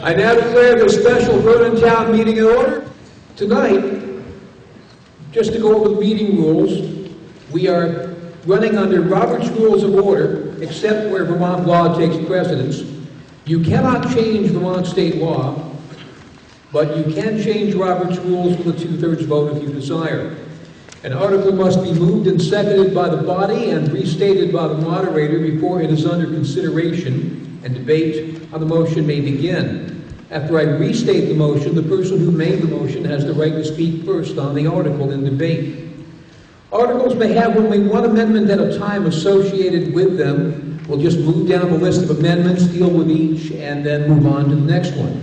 I now declare this special Vernon Town meeting in order. Tonight, just to go over the meeting rules, we are running under Robert's Rules of Order, except where Vermont law takes precedence. You cannot change Vermont state law, but you can change Robert's Rules with a 2/3 vote if you desire. An article must be moved and seconded by the body and restated by the moderator before it is under consideration, and debate on the motion may begin. After I restate the motion, the person who made the motion has the right to speak first on the article in debate. Articles may have only one amendment at a time associated with them. We'll just move down the list of amendments, deal with each, and then move on to the next one.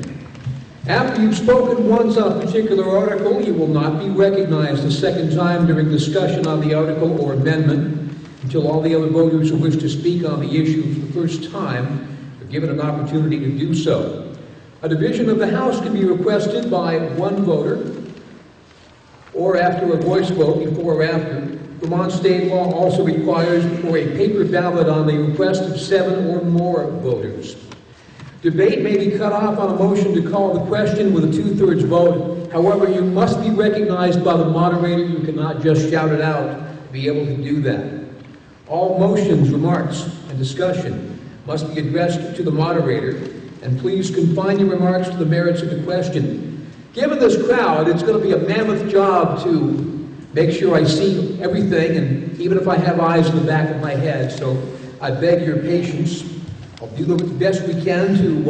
After you've spoken once on a particular article, you will not be recognized a second time during discussion on the article or amendment until all the other voters who wish to speak on the issue for the first time are given an opportunity to do so. A division of the House can be requested by one voter, or after a voice vote, before or after. Vermont state law also requires for a paper ballot on the request of 7 or more voters. Debate may be cut off on a motion to call the question with a 2/3 vote. However, you must be recognized by the moderator. You cannot just shout it out to be able to do that. All motions, remarks, and discussion must be addressed to the moderator, and please confine your remarks to the merits of the question. Given this crowd, it's going to be a mammoth job to make sure I see everything, and even if I have eyes in the back of my head, so I beg your patience. I'll do the best we can to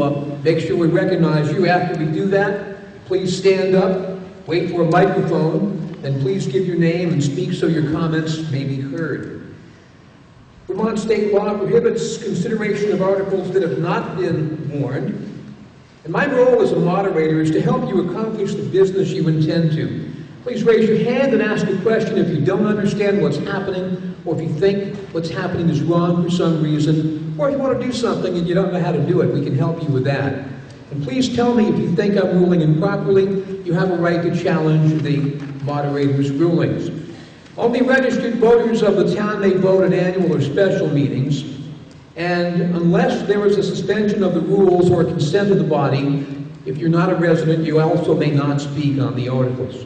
make sure we recognize you. After we do that, please stand up, wait for a microphone, and please give your name and speak so your comments may be heard. Vermont state law prohibits consideration of articles that have not been warned, and my role as a moderator is to help you accomplish the business you intend to. Please raise your hand and ask a question if you don't understand what's happening, or if you think what's happening is wrong for some reason, or if you want to do something and you don't know how to do it. We can help you with that. And please tell me if you think I'm ruling improperly. You have a right to challenge the moderator's rulings. Only registered voters of the town may vote at annual or special meetings, and unless there is a suspension of the rules or consent of the body, if you're not a resident, you also may not speak on the articles.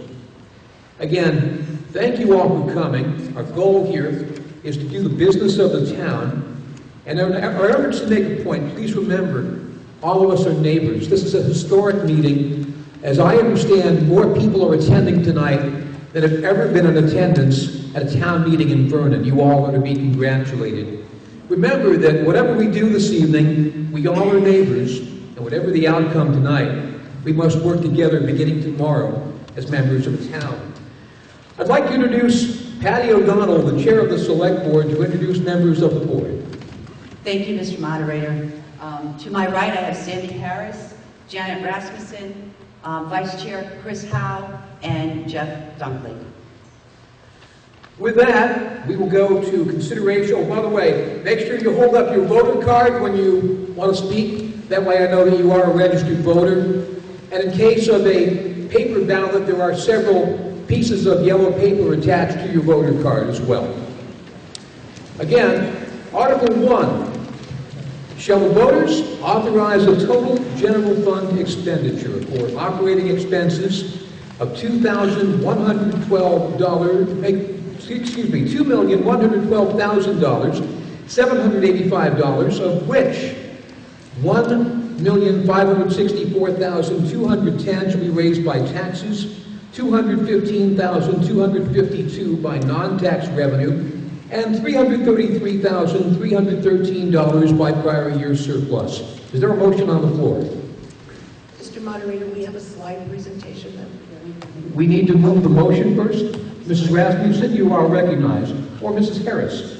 Again, thank you all for coming. Our goal here is to do the business of the town, and in our efforts to make a point, please remember, all of us are neighbors. This is a historic meeting. As I understand, more people are attending tonight than have ever been in attendance at a town meeting in Vernon. You all are to be congratulated. Remember that whatever we do this evening, we all are neighbors, and whatever the outcome tonight, we must work together beginning tomorrow as members of the town. I'd like to introduce Patty O'Donnell, the chair of the select board, to introduce members of the board. Thank you, Mr. Moderator. To my right, I have Sandy Harris, Janet Rasmussen, Vice Chair Chris Howe, and Jeff Dunkley. With that, we will go to consideration. Oh, by the way, make sure you hold up your voter card when you want to speak. That way I know that you are a registered voter. And in case of a paper ballot, there are several pieces of yellow paper attached to your voter card as well. Again, Article 1. Shall the voters authorize a total general fund expenditure for operating expenses of $2,112,785, of which $1,564,210 shall be raised by taxes, $215,252 by non-tax revenue, and $333,313 by prior year surplus. Is there a motion on the floor? Mr. Moderator, we have a slide presentation that we need to move the motion first. Mrs. Rasmussen, you are recognized. Or Mrs. Harris.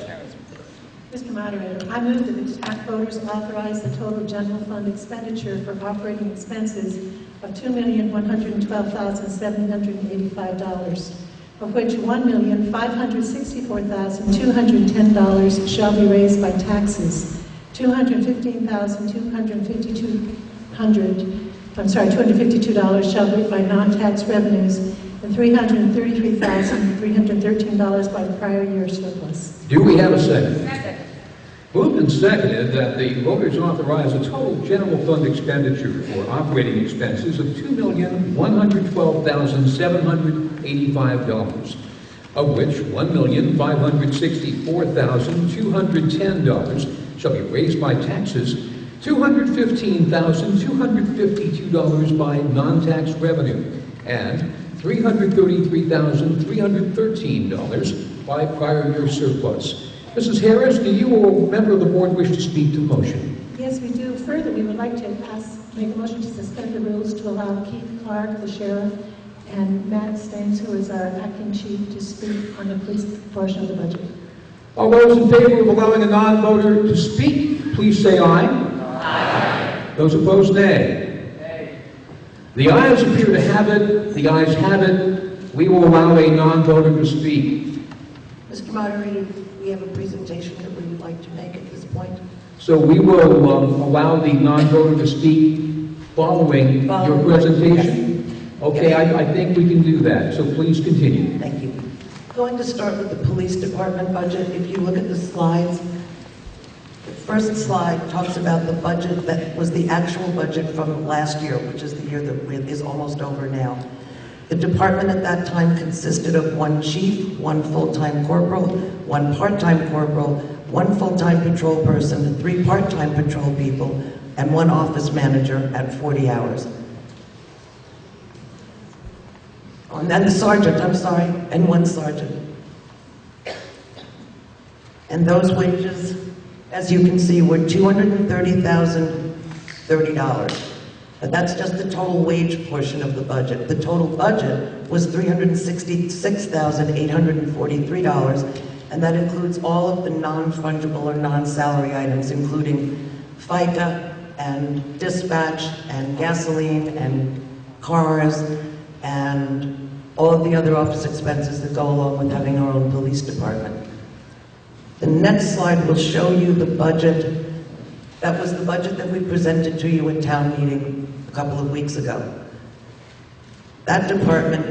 Mr. Moderator, I move that the town voters authorize the total general fund expenditure for operating expenses of $2,112,785, of which $1,564,210 shall be raised by taxes, $252 shall be by non-tax revenues, and $333,313 by prior year surplus. Do we have a second? Second. Moved and seconded that the voters authorize a total general fund expenditure for operating expenses of $2,112,785, of which $1,564,210 shall be raised by taxes, $215,252 by non-tax revenue, and $333,313 by prior year surplus. Mrs. Harris, do you or a member of the board wish to speak to the motion? Yes, we do. Further, we would like to make a motion to suspend the rules to allow Keith Clark, the sheriff, and Matt Staines, who is our acting chief, to speak on the police portion of the budget. All those in favor of allowing a non-voter to speak, please say aye. Aye. Those opposed, nay. Nay. The ayes appear to have it. The ayes have it. We will allow a non-voter to speak. Mr. Moderator, we have a presentation that we would like to make at this point. So we will allow the non-voter to speak following your presentation? Yes. Okay, Yes. I think we can do that, so please continue. Thank you. Going to start with the police department budget. If you look at the slides, the first slide talks about the budget that was the actual budget from last year, which is the year that is almost over now. The department at that time consisted of one chief, one full-time corporal, one part-time corporal, one full-time patrol person, 3 part-time patrol people, and 1 office manager at 40 hours. Oh, and then the sergeant, I'm sorry, and 1 sergeant. And those wages, as you can see, were $230,030. And that's just the total wage portion of the budget. The total budget was $366,843, and that includes all of the non-fungible or non-salary items, including FICA and dispatch and gasoline and cars and all of the other office expenses that go along with having our own police department. The next slide will show you the budget. That was the budget that we presented to you at town meeting a couple of weeks ago. That department,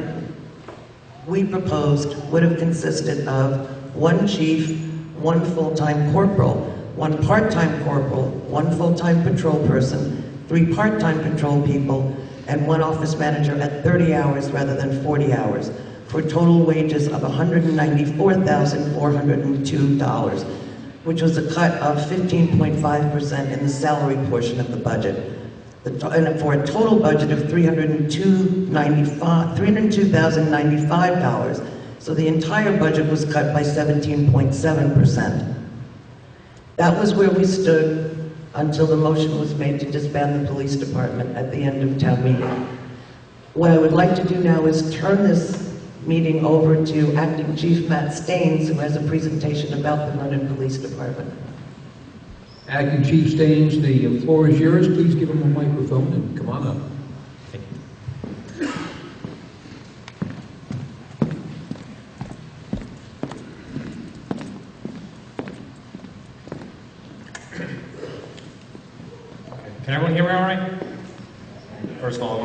we proposed, would have consisted of 1 chief, 1 full-time corporal, 1 part-time corporal, 1 full-time patrol person, 3 part-time patrol people, and 1 office manager at 30 hours rather than 40 hours, for total wages of $194,402, which was a cut of 15.5% in the salary portion of the budget. And for a total budget of $302,095. So the entire budget was cut by 17.7%. That was where we stood until the motion was made to disband the police department at the end of town meeting. What I would like to do now is turn this meeting over to Acting Chief Matt Staines, who has a presentation about the Vernon Police Department. Acting Chief Staines, the floor is yours. Please give him a microphone and come on up. Thank you. Can everyone hear me all right? First of all,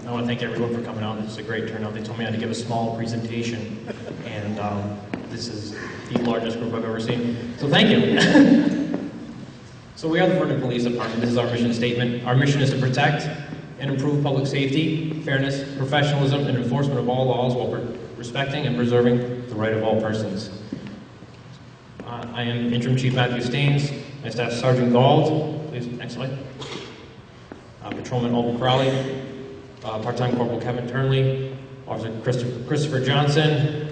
I want to thank everyone for coming out. This is a great turnout. They told me I had to give a small presentation, and this is the largest group I've ever seen. So thank you. So we are the Vernon Police Department. This is our mission statement. Our mission is to protect and improve public safety, fairness, professionalism, and enforcement of all laws while respecting and preserving the right of all persons. I am Interim Chief Matthew Staines. My staff Sergeant Gald. Please, next slide. Patrolman Alton Crowley, part-time Corporal Kevin Turnley, Officer Christopher Johnson.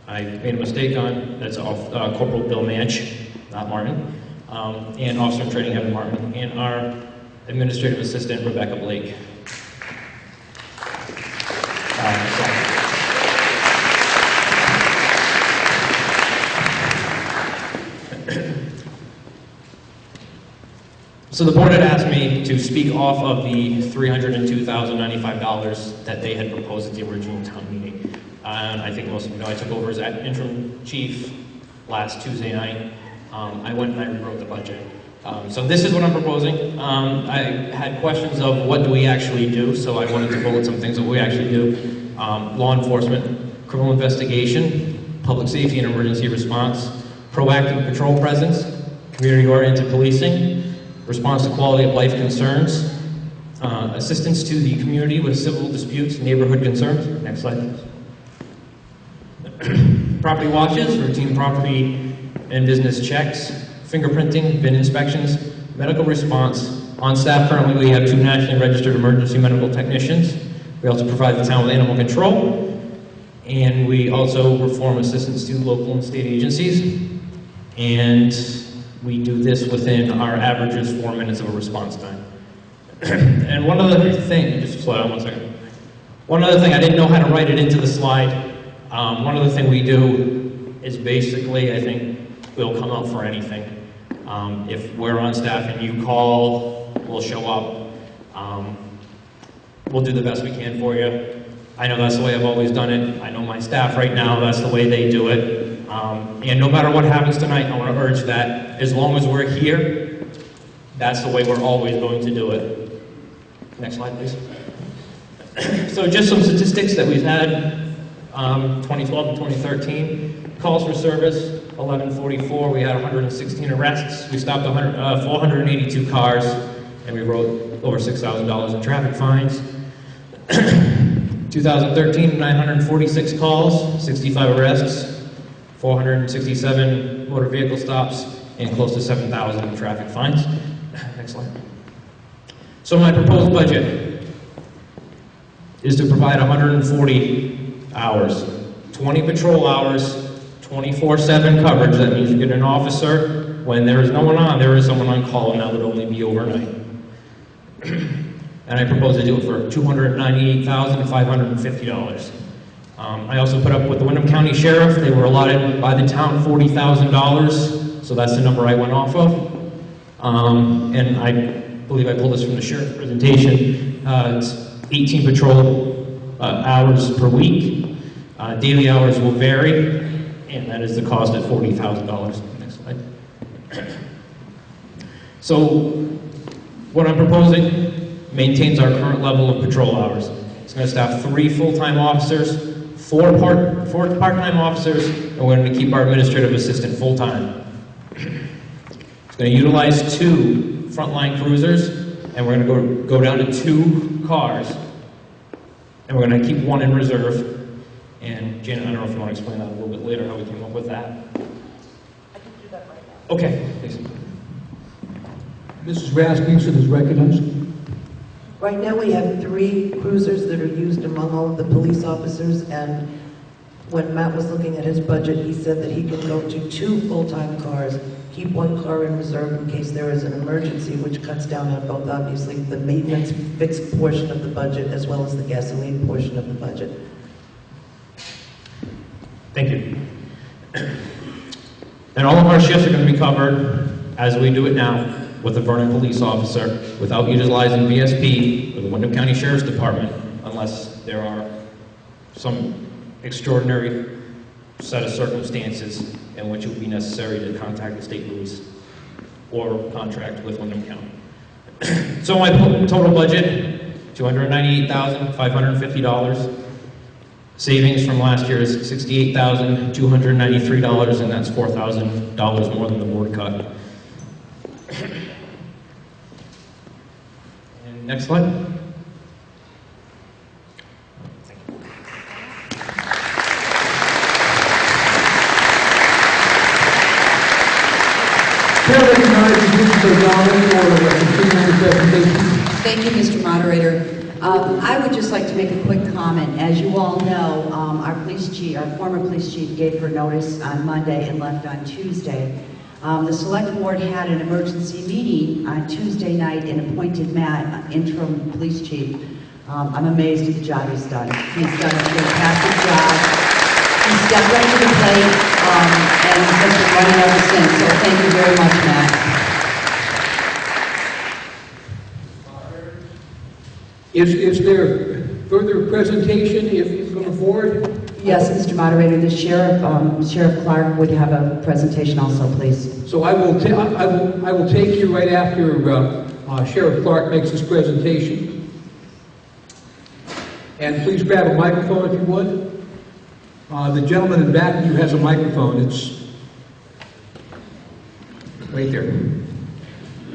I made a mistake on, that's Corporal Bill Manch, not Martin, and Officer in Training Evan Martin, and our Administrative Assistant Rebecca Blake. So the board had asked me to speak off of the $302,095 that they had proposed at the original town meeting. And I think most of you know I took over as interim chief last Tuesday night. I went and I rewrote the budget. So this is what I'm proposing. I had questions of what do we actually do, so I wanted to bullet some things that we actually do. Law enforcement, criminal investigation, public safety and emergency response, proactive patrol presence, community-oriented policing, response to quality of life concerns, assistance to the community with civil disputes, neighborhood concerns. Next slide. Property watches, routine property and business checks, fingerprinting, VIN inspections, medical response. On staff currently we have 2 nationally registered emergency medical technicians. We also provide the town with animal control, and we also perform assistance to local and state agencies. And we do this within our averages 4 minutes of a response time. And one other thing, just slow down 1 second. One other thing, I didn't know how to write it into the slide. One other thing we do is basically, I think, we'll come out for anything. If we're on staff and you call, we'll show up. We'll do the best we can for you. I know that's the way I've always done it. I know my staff right now, that's the way they do it. And no matter what happens tonight, I want to urge that as long as we're here, that's the way we're always going to do it. Next slide, please. So just some statistics that we've had, 2012 and 2013. Calls for service, 1144. We had 116 arrests. We stopped 482 cars, and we wrote over $6,000 in traffic fines. 2013, 946 calls, 65 arrests, 467 motor vehicle stops, and close to 7,000 traffic fines. Next slide. So my proposed budget is to provide 140 hours, 20 patrol hours, 24/7 coverage. That means you get an officer. When there is no one on, there is someone on call, and that would only be overnight. And I propose to do it for $298,550. I also put up with the Windham County Sheriff. They were allotted by the town $40,000, so that's the number I went off of. And I believe I pulled this from the Sheriff presentation. It's 18 patrol hours per week. Daily hours will vary, and that is the cost at $40,000. Next slide. So what I'm proposing maintains our current level of patrol hours. It's going to staff 3 full-time officers, 4 part-time officers, and we're going to keep our administrative assistant full-time. It's going to utilize 2 frontline cruisers, and we're going to go down to 2 cars, and we're going to keep 1 in reserve. And Janet, I don't know if you want to explain that a little bit later, how we came up with that. I can do that right now. Okay, please. Mrs. Rasmussen is recognized. Right now, we have 3 cruisers that are used among all of the police officers, and when Matt was looking at his budget, he said that he can go to 2 full-time cars, keep 1 car in reserve in case there is an emergency, which cuts down on both, obviously, the maintenance fixed portion of the budget as well as the gasoline portion of the budget. Thank you. And all of our shifts are going to be covered, as we do it now, with a Vernon police officer, without utilizing VSP or the Windham County Sheriff's Department, unless there are some extraordinary set of circumstances in which it would be necessary to contact the state police or contract with Windham County. So my total budget, $298,550. Savings from last year is $68,293, and that's $4,000 more than the board cut. And next slide. Thank you. Chair recognizes Mrs. O'Donnell for continuing the presentation. Thank you, Mr. Moderator. I would just like to make a quick comment. As you all know, our former police chief gave her notice on Monday and left on Tuesday. The select board had an emergency meeting on Tuesday night and appointed Matt, interim police chief. I'm amazed at the job he's done. He's done a fantastic job. He stepped up to the plate and has been running ever since. So thank you very much, Matt. Is there further presentation if you come forward? Yes, Mr. Moderator, the Sheriff Clark would have a presentation also, please. So I will take you right after Sheriff Clark makes his presentation. And please grab a microphone if you would. The gentleman in back of you has a microphone. Right there.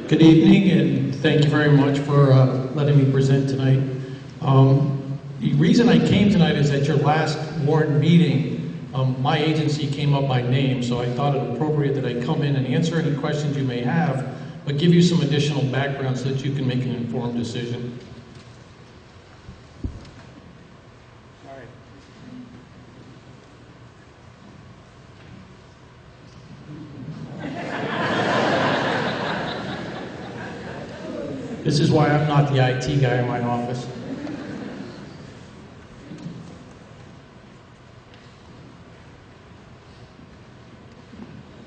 Good evening, and thank you very much for letting me present tonight. The reason I came tonight is at your last warrant meeting, my agency came up by name, so I thought it appropriate that I come in and answer any questions you may have, but give you some additional background so that you can make an informed decision. This is why I'm not the IT guy in my office.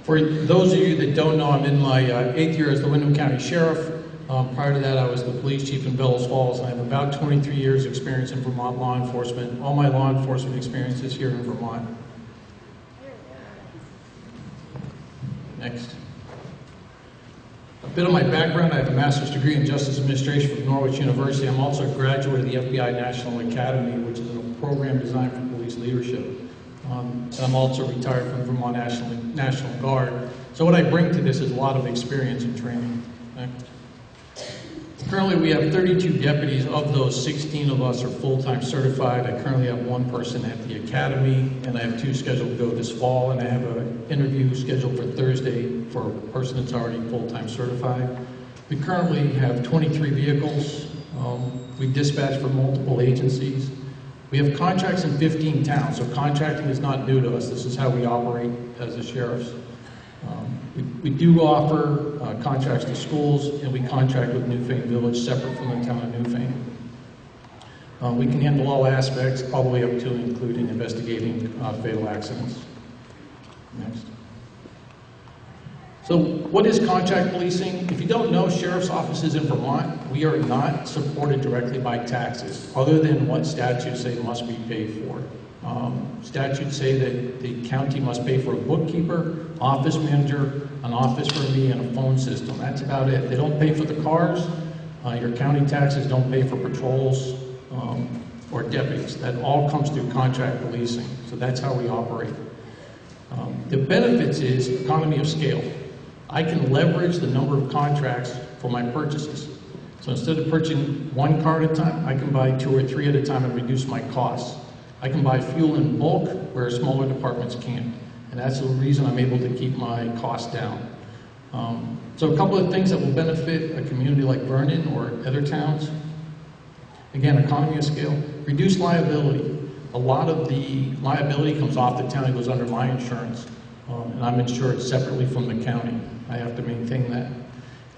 For those of you that don't know, I'm in my 8th year as the Windham County Sheriff. Prior to that, I was the police chief in Bellows Falls. I have about 23 years experience in Vermont law enforcement. All my law enforcement experience is here in Vermont. Next. A bit of my background: I have a master's degree in justice administration from Norwich University. I'm also a graduate of the FBI National Academy, which is a program designed for police leadership. I'm also retired from Vermont National Guard. So what I bring to this is a lot of experience and training. Next. Currently we have 32 deputies. Of those, 16 of us are full-time certified. I currently have 1 person at the academy, and I have 2 scheduled to go this fall, and I have an interview scheduled for Thursday for a person that's already full-time certified. We currently have 23 vehicles. We dispatch for multiple agencies. We have contracts in 15 towns, so contracting is not new to us. This is how we operate as the sheriffs. We do offer contracts to schools, and we contract with Newfane Village, separate from the town of Newfane. We can handle all aspects, all the way up to and including investigating fatal accidents. Next. So what is contract policing? If you don't know, sheriff's offices in Vermont, we are not supported directly by taxes, other than what statutes say must be paid for. Statutes say that the county must pay for a bookkeeper, office manager, an office for me, and a phone system. That's about it. They don't pay for the cars. Your county taxes don't pay for patrols or deputies. That all comes through contract policing. So that's how we operate. The benefits is economy of scale. I can leverage the number of contracts for my purchases. So instead of purchasing 1 car at a time, I can buy 2 or 3 at a time and reduce my costs. I can buy fuel in bulk where smaller departments can't. And that's the reason I'm able to keep my costs down. So a couple of things that will benefit a community like Vernon or other towns. Again, economy of scale. Reduce liability. A lot of the liability comes off the town. It goes under my insurance. And I'm insured separately from the county. I have to maintain that.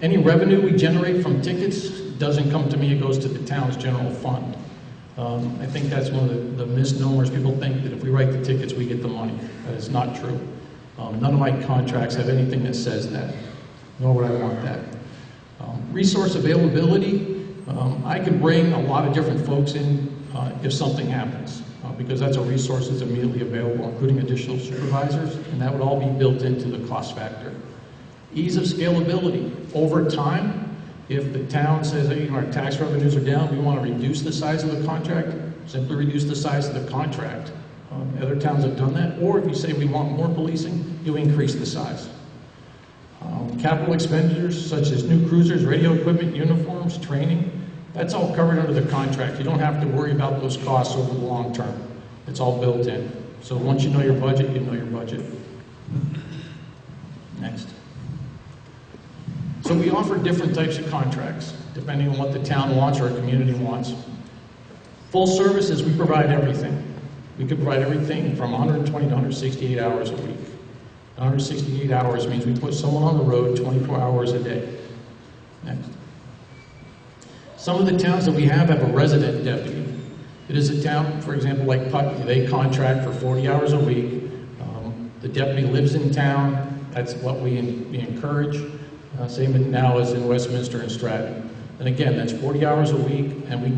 Any revenue we generate from tickets doesn't come to me. It goes to the town's general fund. I think that's one of the misnomers. People think that if we write the tickets, we get the money. That is not true. None of my contracts have anything that says that, nor would I want that. Resource availability. I can bring a lot of different folks in if something happens, because that's a resource that's immediately available, including additional supervisors, and that would all be built into the cost factor. Ease of scalability. Over time, if the town says, hey, our tax revenues are down, we want to reduce the size of the contract, simply reduce the size of the contract. Other towns have done that. Or if you say we want more policing, you increase the size. Capital expenditures such as new cruisers, radio equipment, uniforms, training, that's all covered under the contract. You don't have to worry about those costs over the long term. It's all built in. So once you know your budget, you know your budget. Next. So we offer different types of contracts, depending on what the town wants or a community wants. Full services, we provide everything. We could provide everything from 120 to 168 hours a week. 168 hours means we put someone on the road 24 hours a day. Next. Some of the towns that we have a resident deputy. It is a town, for example, like Putney. They contract for 40 hours a week. The deputy lives in town. That's what we encourage. Same now as in Westminster and Stratton. And again, that's 40 hours a week, and we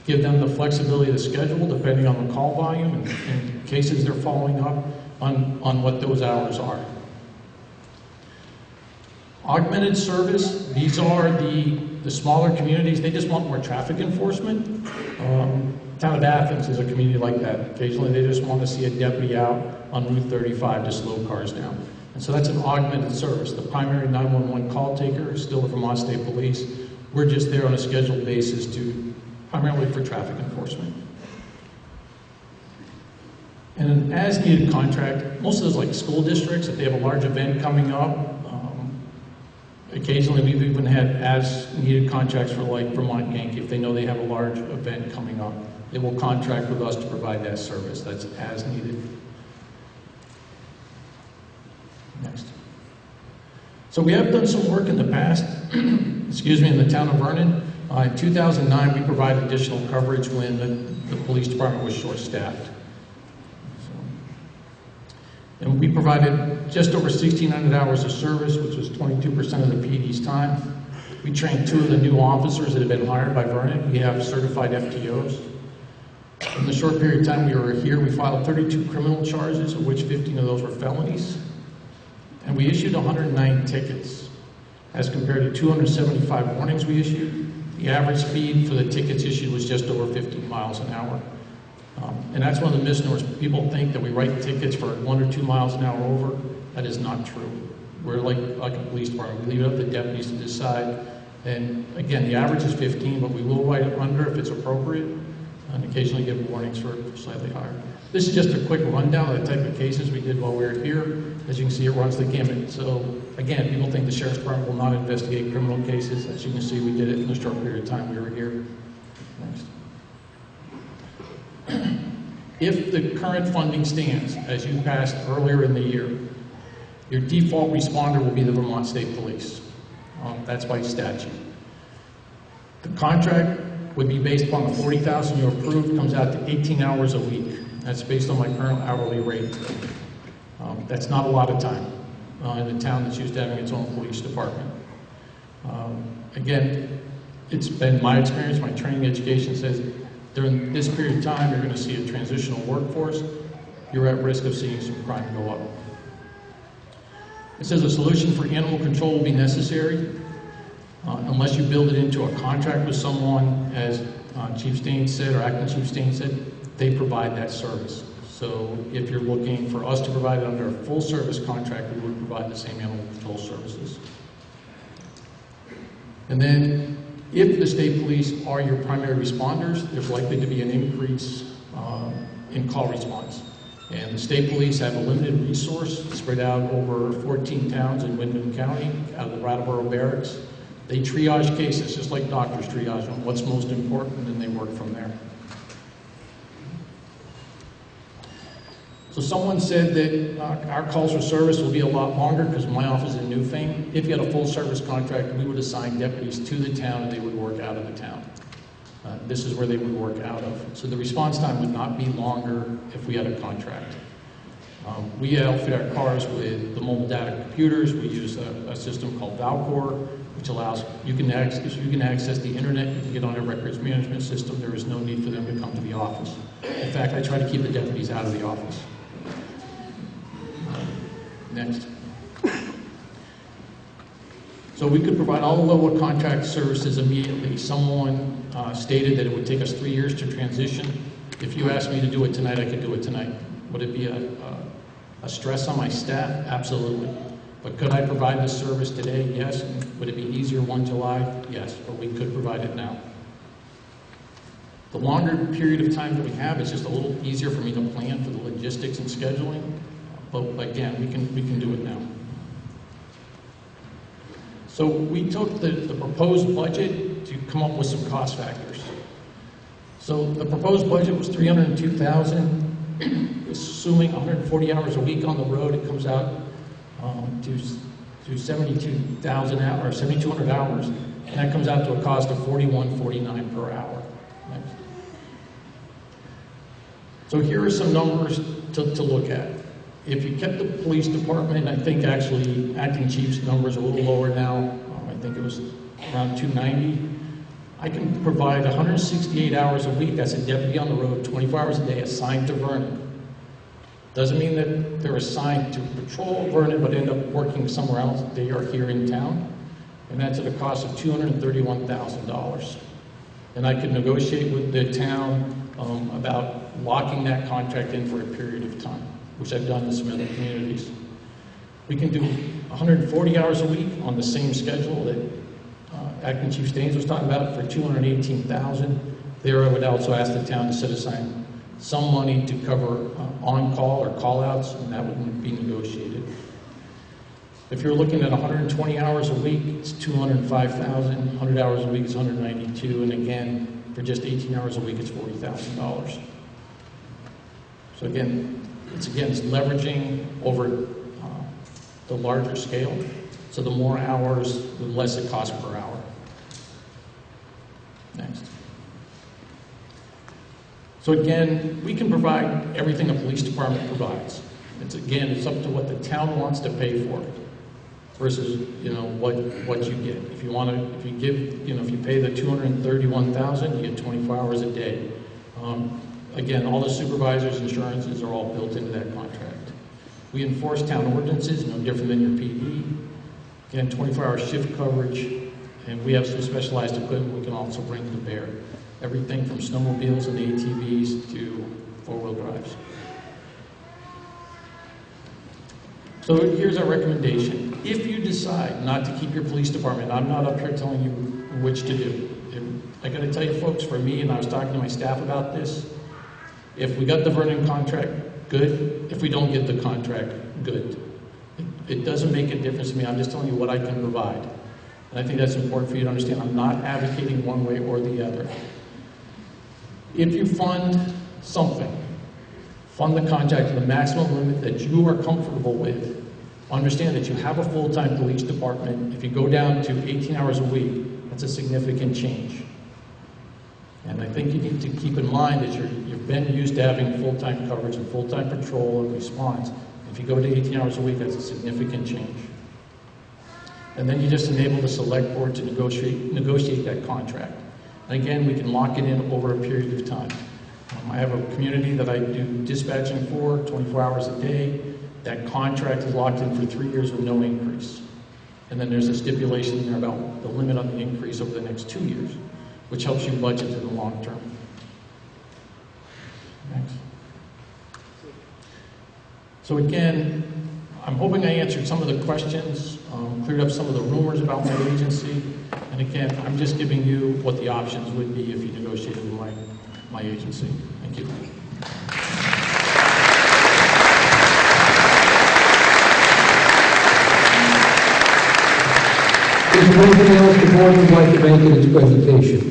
give them the flexibility of the schedule depending on the call volume and in cases they're following up on what those hours are. Augmented service, these are the smaller communities. They just want more traffic enforcement. Town of Athens is a community like that. Occasionally they just want to see a deputy out on Route 35 to slow cars down. And so that's an augmented service. The primary 911 call taker is still the Vermont State Police. We're just there on a scheduled basis primarily for traffic enforcement. And an as-needed contract, most of those like school districts, if they have a large event coming up, occasionally we've even had as-needed contracts for like Vermont Yankee. If they know they have a large event coming up, they will contract with us to provide that service. That's as needed. Next. So we have done some work in the past, excuse me, in the town of Vernon. In 2009, we provided additional coverage when the police department was short-staffed. And we provided just over 1,600 hours of service, which was 22% of the PD's time. We trained 2 of the new officers that have been hired by Vernon. We have certified FTOs. In the short period of time we were here, we filed 32 criminal charges, of which 15 of those were felonies. And we issued 109 tickets, as compared to 275 warnings we issued. The average speed for the tickets issued was just over 50 miles an hour. And that's one of the misnomers. People think that we write tickets for 1 or 2 miles an hour over. That is not true. We're like a police department. We leave it up to deputies to decide. And again, the average is 15, but we will write it under if it's appropriate, and occasionally give warnings for slightly higher. This is just a quick rundown of the type of cases we did while we were here. As you can see, it runs the gamut. So again, people think the Sheriff's Department will not investigate criminal cases. As you can see, we did it in the short period of time we were here. Next. If the current funding stands, as you passed earlier in the year, your default responder will be the Vermont State Police. That's by statute. The contract would be based upon the $40,000 you approved, comes out to 18 hours a week. That's based on my current hourly rate. That's not a lot of time in a town that's used to having its own police department. Again, it's been my experience, my training education says during this period of time, you're going to see a transitional workforce. You're at risk of seeing some crime go up. It says a solution for animal control will be necessary unless you build it into a contract with someone, as Chief Stain said, or Acting Chief Stain said, they provide that service. So if you're looking for us to provide it under a full service contract, we would provide the same animal control services. And then if the state police are your primary responders, there's likely to be an increase in call response. And the state police have a limited resource spread out over 14 towns in Windham County, out of the Brattleboro Barracks. They triage cases, just like doctors triage them, what's most important, and they work from there. So someone said that our calls for service will be a lot longer because my office is in Newfane. If you had a full service contract, we would assign deputies to the town and they would work out of the town. This is where they would work out of. So the response time would not be longer if we had a contract. We outfit our cars with the mobile data computers. We use a system called Valcor, which allows you can access the internet. You can get on a records management system. There is no need for them to come to the office. In fact, I try to keep the deputies out of the office. Next. So we could provide all the level of contract services immediately. Someone stated that it would take us 3 years to transition. If you asked me to do it tonight, I could do it tonight. Would it be a stress on my staff? Absolutely. But could I provide this service today? Yes. And would it be easier 1 July? Yes. But we could provide it now. The longer period of time that we have is just a little easier for me to plan for the logistics and scheduling. But again, we can do it now. So we took the proposed budget to come up with some cost factors. So the proposed budget was $302,000. Assuming 140 hours a week on the road, it comes out to 72,000 hours, 7,200 hours, and that comes out to a cost of $41.49 per hour. Next. So here are some numbers to look at. If you kept the police department, I think actually Acting Chief's number is a little lower now. I think it was around 290. I can provide 168 hours a week. That's a deputy on the road, 24 hours a day, assigned to Vernon. Doesn't mean that they're assigned to patrol Vernon, but end up working somewhere else. They are here in town. And that's at a cost of $231,000. And I could negotiate with the town about locking that contract in for a period of time, which I've done in some other communities. We can do 140 hours a week on the same schedule that Acting Chief Staines was talking about for $218,000. There, I would also ask the town to set aside some money to cover on-call or call-outs, and that would be negotiated. If you're looking at 120 hours a week, it's $205,000. 100 hours a week is $192,000, and again, for just 18 hours a week, it's $40,000. So again, it's leveraging over the larger scale. So the more hours, the less it costs per hour. Next. So again, we can provide everything a police department provides. It's up to what the town wants to pay for it versus, what you get. If you pay the $231,000, you get 24 hours a day. Again, all the supervisors' insurances are all built into that contract. We enforce town ordinances, no different than your PD. Again, 24-hour shift coverage, and we have some specialized equipment we can also bring to bear. Everything from snowmobiles and ATVs to four-wheel drives. So here's our recommendation. If you decide not to keep your police department, I'm not up here telling you which to do. I got to tell you, folks, for me, and I was talking to my staff about this, if we got the Vernon contract, good. If we don't get the contract, good. It doesn't make a difference to me. I'm just telling you what I can provide. And I think that's important for you to understand. I'm not advocating one way or the other. If you fund something, fund the contract to the maximum limit that you are comfortable with. Understand that you have a full-time police department. If you go down to 18 hours a week, that's a significant change. And I think you need to keep in mind that you've been used to having full-time coverage and full-time patrol and response. If you go to 18 hours a week, that's a significant change. And then you just enable the select board to negotiate that contract. And again, we can lock it in over a period of time. I have a community that I do dispatching for 24 hours a day. That contract is locked in for 3 years with no increase. And then there's a stipulation there about the limit on the increase over the next 2 years, which helps you budget in the long term. Next. So again, I'm hoping I answered some of the questions, cleared up some of the rumors about my agency. And again, I'm just giving you what the options would be if you negotiated with my agency. Thank you. Is there anything else the board would like to make in its presentation?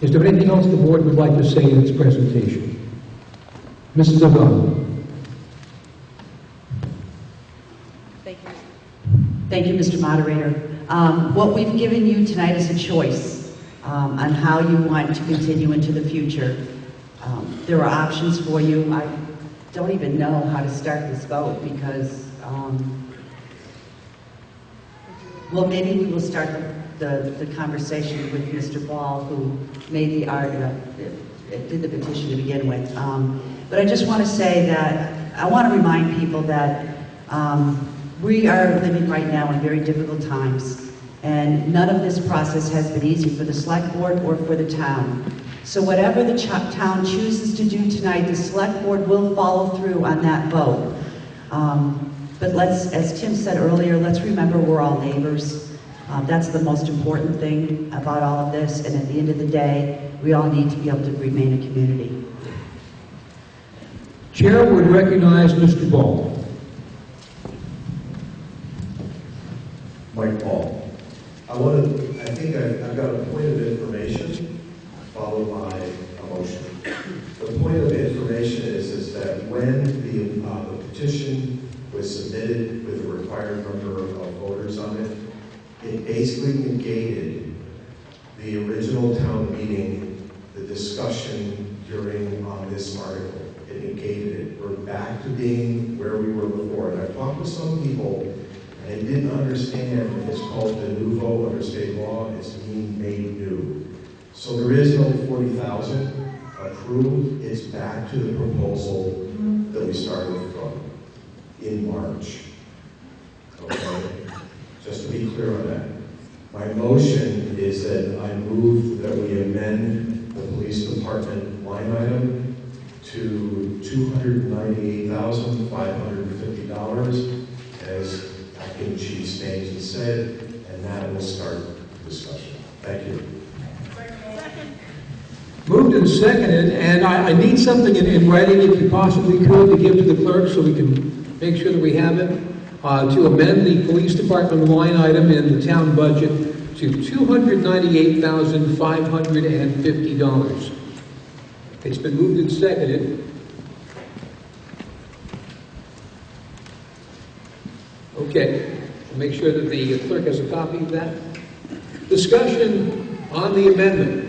Is there anything else the board would like to say in its presentation? Mrs. O'Donnell. Thank you, Mr. Moderator. What we've given you tonight is a choice on how you want to continue into the future. There are options for you. I don't even know how to start this vote because, well, maybe we will start the conversation with Mr. Ball, who made the did the petition to begin with. But I just want to say that I want to remind people that we are living right now in very difficult times, and none of this process has been easy for the select board or for the town. So whatever the town chooses to do tonight, the select board will follow through on that vote. But as Tim said earlier, let's remember we're all neighbors. That's the most important thing about all of this, and at the end of the day, we all need to be able to remain a community. Chair would recognize Mr. Ball. Mike Paul. I think I've got a point of information followed by a motion. The point of information is that when the petition was submitted with the required number of voters on it, it basically negated the original town meeting, the discussion during this article. It negated it. We're back to being where we were before. And I talked with some people, and they didn't understand it's called de novo under state law. It's being made new. So there is no 40,000 approved. It's back to the proposal that we started from in March. Okay? Just to be clear on that. My motion is that I move that we amend the police department line item to $298,550 as Acting Chief Staines has said, and that will start the discussion. Thank you. Moved and seconded, and I need something in writing, if you possibly could, to give to the clerk so we can make sure that we have it, to amend the police department line item in the town budget to $298,550. It's been moved and seconded. Okay, make sure that the clerk has a copy of that. Discussion on the amendment.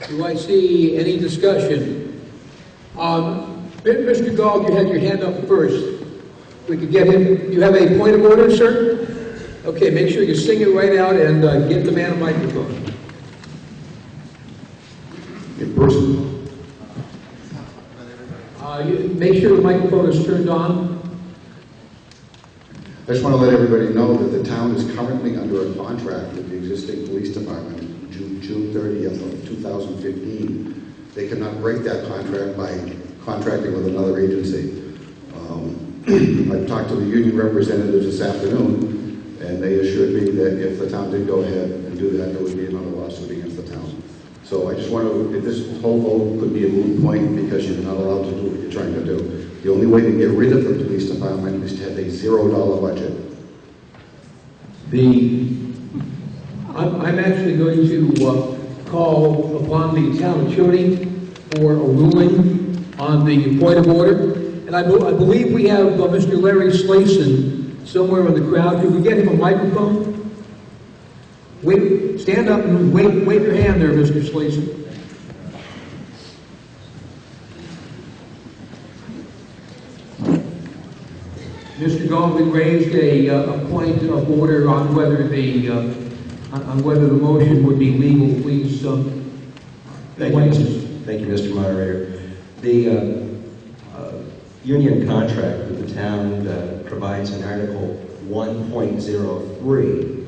Do I see any discussion? Mr. Gall, you had your hand up first. We could get him. You have a point of order, sir? Okay, make sure you sing it right out and get the man a microphone. In person. Make sure the microphone is turned on. I just want to let everybody know that the town is currently under a contract with the existing police department June 30th of 2015. They cannot break that contract by contracting with another agency. I've talked to the union representatives this afternoon, and they assured me that if the town did go ahead and do that, there would be another lawsuit against the town. So I just want to, if this whole vote could be a moot point because you're not allowed to do what you're trying to do. The only way to get rid of the police department is to have a $0 budget. I'm actually going to call upon the town attorney for a ruling on the point of order. And I believe we have Mr. Larry Slason somewhere in the crowd. Could we get him a microphone? Wait, stand up and wave your hand there, Mr. Slason. Mr. Goldman raised a point of order on whether the motion would be legal. Please, thank you, Mr. Moderator. The union contract with the town provides in Article 1.03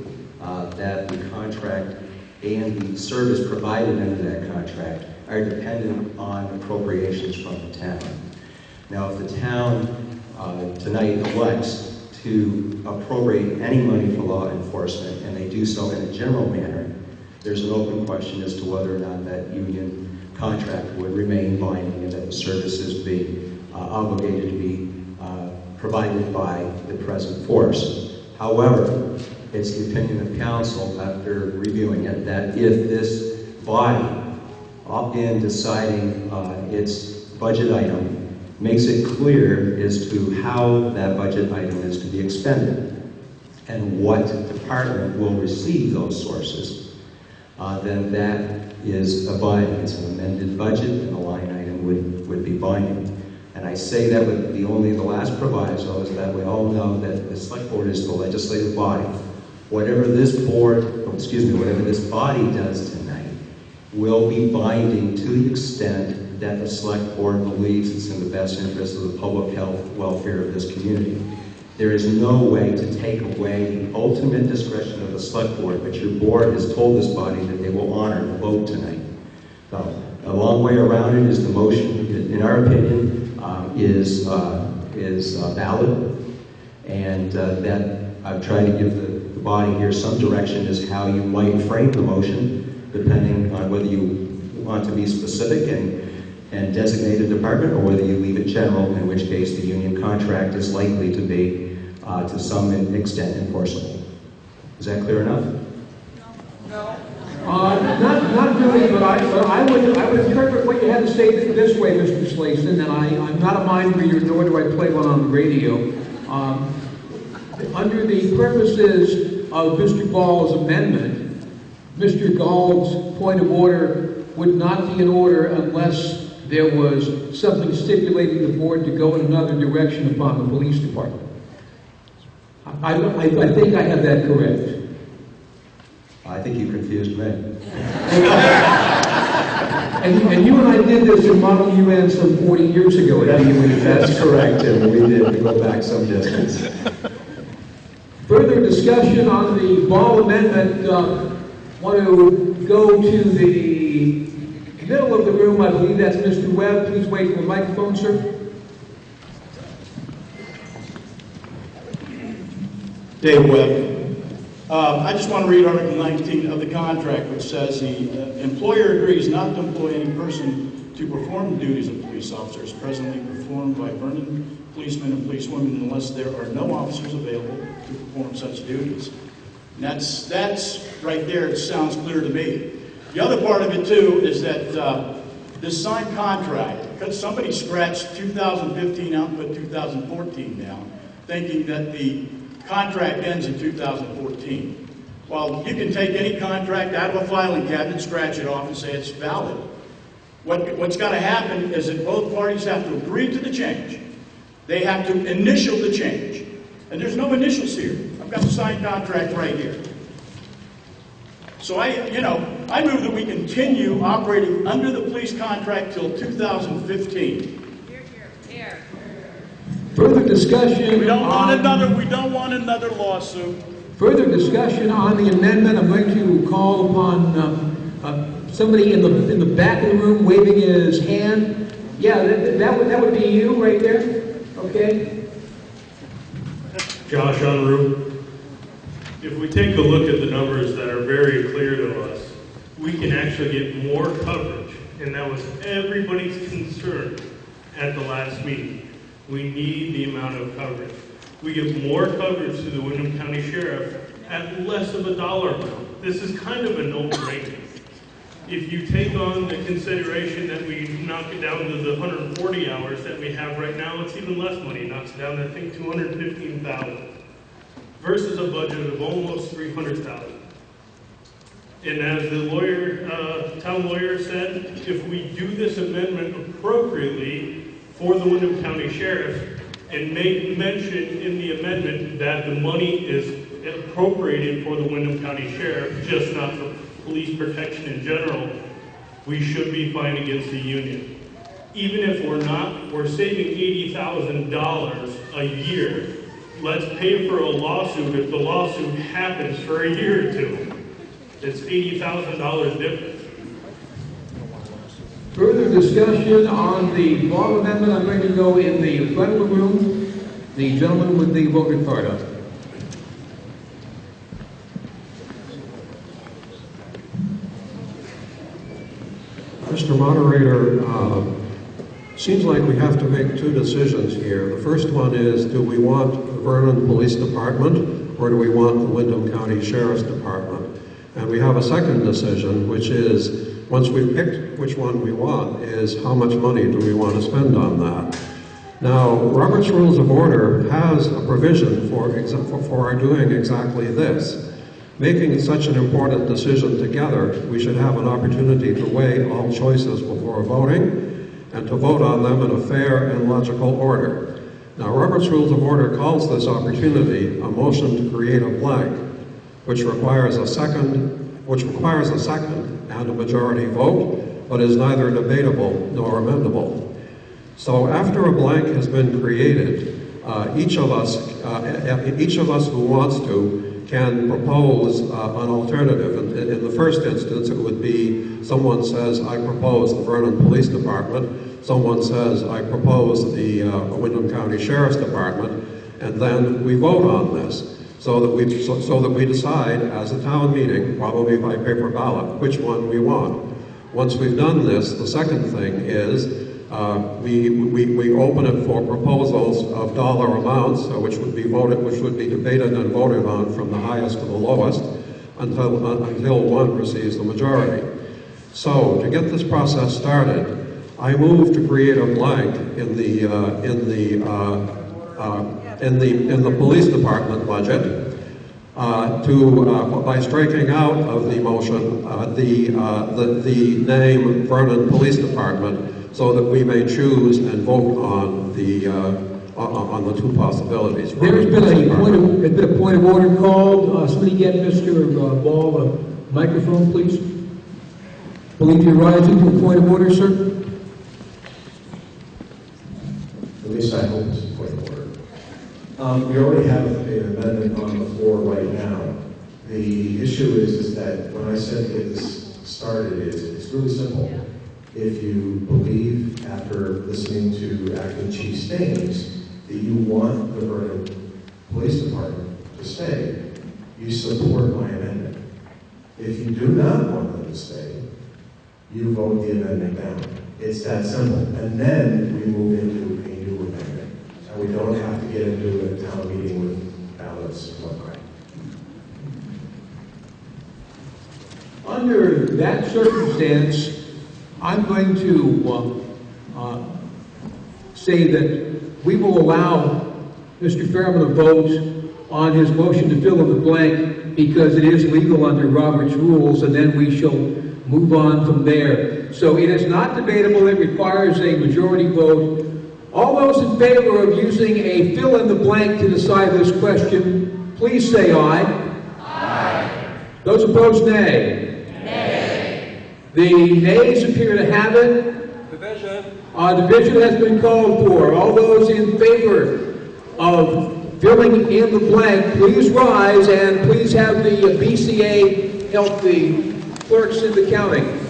that the contract and the service provided under that contract are dependent on appropriations from the town. Now, if the town tonight elects to appropriate any money for law enforcement, and they do so in a general manner, there's an open question as to whether or not that union contract would remain binding and that the services be obligated to be provided by the present force. However, it's the opinion of council after reviewing it that if this body, in deciding its budget item, makes it clear as to how that budget item is to be expended and what department will receive those sources, then that is a binding. It's an amended budget, and the line item would be binding. And I say that with the last proviso is that we all know that the select board is the legislative body. Whatever this body does tonight will be binding to the extent that the select board believes it's in the best interest of the public health welfare of this community. There is no way to take away the ultimate discretion of the select board, but your board has told this body that they will honor the vote tonight. So, a long way around it is the motion, in our opinion, is valid, and that I've tried to give the body here some direction as how you might frame the motion, depending on whether you want to be specific and designate a department, or whether you leave it general, in which case the union contract is likely to be, to some extent, enforceable. Is that clear enough? No. Not really, but I would interpret what you had to say this way, Mr. Slason, and I'm not a mind reader, nor do I play one on the radio. Under the purposes of Mr. Gall's amendment, Mr. Gall's point of order would not be in order unless there was something stipulating the board to go in another direction upon the police department. I think I have that correct. I think you confused me. And you and I did this in Model UN some 40 years ago. That's correct, Tim. We did go back some distance. Further discussion on the Ball amendment. Want to go to the middle of the room. I believe that's Mr. Webb. Please wait for the microphone, sir. Dave Webb. I just want to read Article 19 of the contract, which says the employer agrees not to employ any person to perform the duties of police officers presently performed by Vernon policemen and policewomen unless there are no officers available to perform such duties. And that's right there, it sounds clear to me. The other part of it too is that this signed contract, because somebody scratched 2015 out and put 2014 down, thinking that the contract ends in 2014. Well, you can take any contract out of a filing cabinet, scratch it off and say it's valid. What's got to happen is that both parties have to agree to the change. They have to initial the change. And there's no initials here. I've got the signed contract right here. So I move that we continue operating under the police contract till 2015. Here. Further discussion. We don't want another lawsuit. Further discussion on the amendment. I'm going to call upon somebody in the back of the room waving his hand. Yeah, that would be you right there. Okay. Josh Unruh. If we take a look at the numbers that are very clear to us, we can actually get more coverage, and that was everybody's concern at the last meeting. We need the amount of coverage. We give more coverage to the Windham County Sheriff at less of a dollar amount. This is kind of a no-brainer. If you take on the consideration that we knock it down to the 140 hours that we have right now, it's even less money. It knocks it down to, I think, $215,000 versus a budget of almost $300,000. And as the lawyer, town lawyer said, if we do this amendment appropriately for the Windham County Sheriff and make mention in the amendment that the money is appropriated for the Windham County Sheriff, just not for police protection in general, we should be fine against the union. Even if we're not, we're saving $80,000 a year. Let's pay for a lawsuit if the lawsuit happens for a year or two. It's $80,000 difference. Further discussion on the law amendment. I'm going to go in the front of the room. The gentleman with the voting card up. Mr. Moderator, seems like we have to make two decisions here. The first one is, do we want the Vernon Police Department or do we want the Windham County Sheriff's Department? And we have a second decision, which is, once we've picked which one we want, is how much money do we want to spend on that? Now, Robert's Rules of Order has a provision for our doing exactly this. Making such an important decision together, we should have an opportunity to weigh all choices before voting and to vote on them in a fair and logical order. Now, Robert's Rules of Order calls this opportunity a motion to create a blank, which requires a second and a majority vote, but is neither debatable nor amendable. So after a blank has been created, each of us who wants to can propose an alternative. In the first instance, it would be someone says, I propose the Vernon Police Department, someone says, I propose the Windham County Sheriff's Department, and then we vote on this. So that we decide as a town meeting, probably by paper ballot, which one we want. Once we've done this, the second thing is we open it for proposals of dollar amounts, which would be debated and voted on from the highest to the lowest until one receives the majority. So to get this process started, I move to create a blank in the police department budget by striking out of the motion the name Vernon Police Department, so that we may choose and vote on the two possibilities. There's been a point of order called. Somebody get Mr. Ball a microphone, please. Believe you're rising to a point of order, sir. At least I hope it's a point of order. We already have an amendment on the floor right now. The issue is that when I said get this started, it's really simple. If you believe, after listening to Acting Chief Staines, that you want the Vernon Police Department to to stay, you support my amendment. If you do not want them to stay, you vote the amendment down. It's that simple. And then we move into a new amendment. And we don't have to get into a town meeting with ballots and whatnot. Under that circumstance, I'm going to say that we will allow Mr. Fairman to vote on his motion to fill in the blank because it is legal under Robert's rules, and then we shall move on from there. So it is not debatable. It requires a majority vote. All those in favor of using a fill in the blank to decide this question, please say aye. Aye. Those opposed, nay. The nays appear to have it. Division has been called for. All those in favor of filling in the blank, please rise and please have the BCA help the clerks in the counting.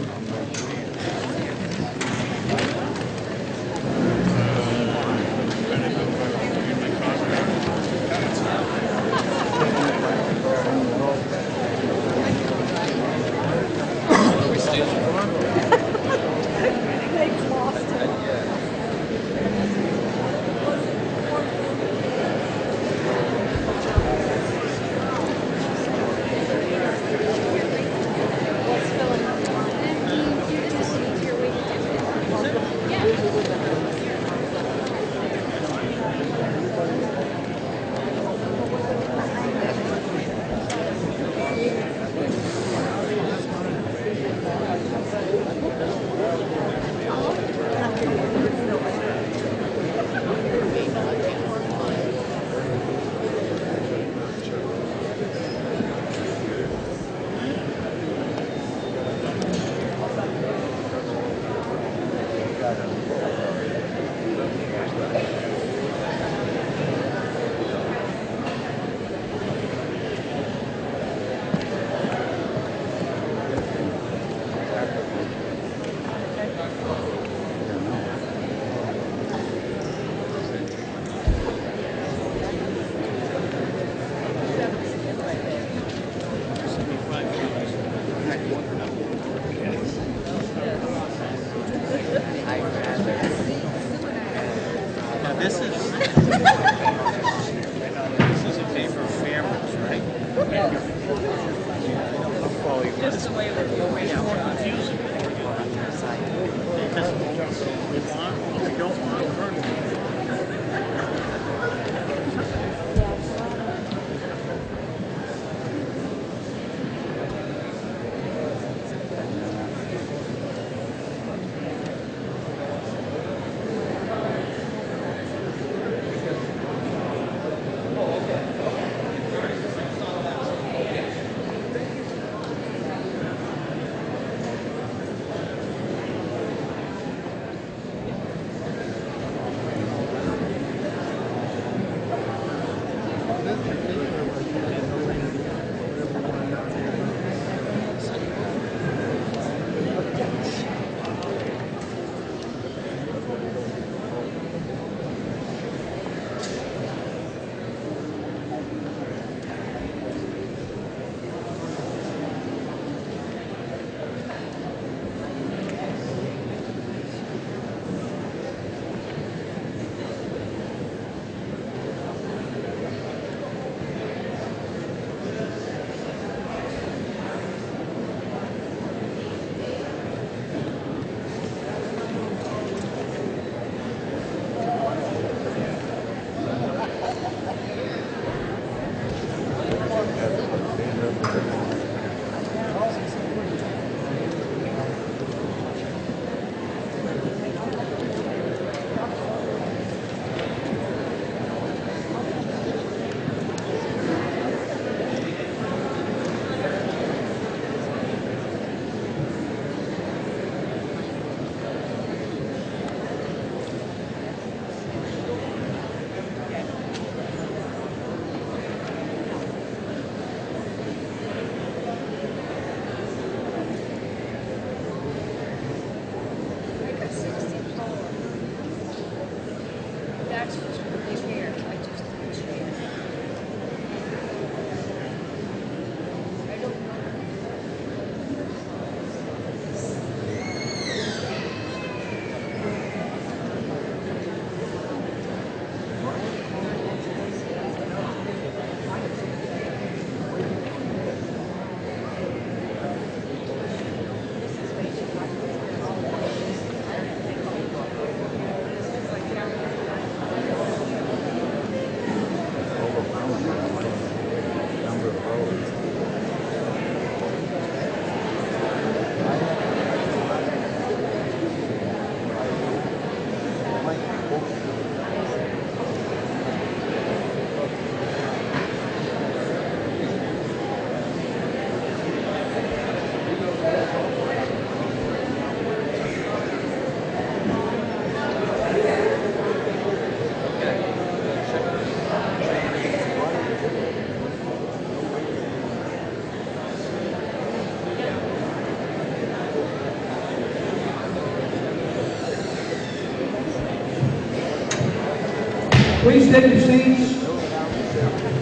Please take your seats.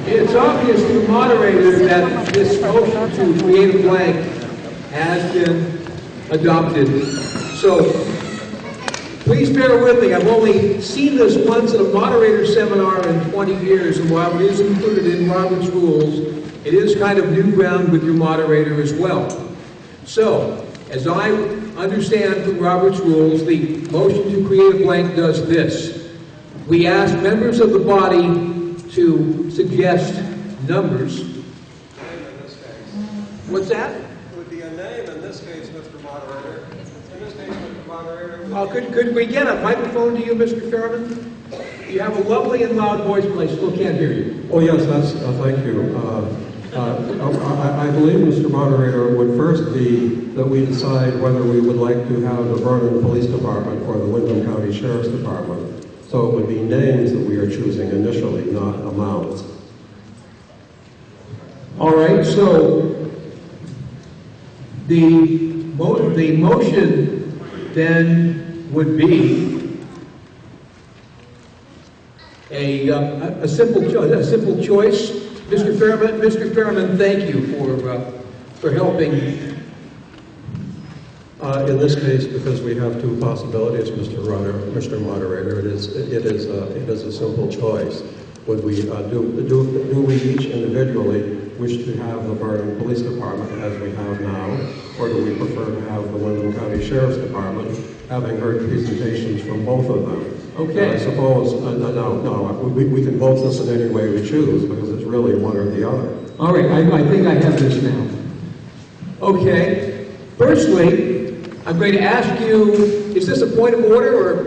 It's obvious to the moderator that this motion to create a blank has been adopted. So please bear with me. I've only seen this once at a moderator seminar in 20 years, and while it is included in Robert's rules, it is kind of new ground with your moderator as well. So, as I understand from Robert's rules, the motion to create a blank does this. We ask members of the body to suggest numbers. What's that? It would be a name in this case, Mr. Moderator. In this case, Mr. Moderator. Could we get a microphone to you, Mr. Sherrif? You have a lovely and loud voice, but I still can't hear you. Oh, yes, that's, thank you. I believe, Mr. Moderator, it would first be that we decide whether we would like to have the Vernon Police Department or the Windham County Sheriff's Department. So it would be names that we are choosing initially, not amounts. All right, so the motion then would be a simple choice. Mr. Fairman, thank you for helping. In this case, because we have two possibilities, Mr. Moderator, it is a simple choice. Would we do we each individually wish to have the Vernon Police Department as we have now, or do we prefer to have the Windham County Sheriff's Department, having heard presentations from both of them? Okay. I suppose we can vote this in any way we choose because it's really one or the other. All right, I think I have this now. Okay. Firstly, I'm going to ask you, is this a point of order or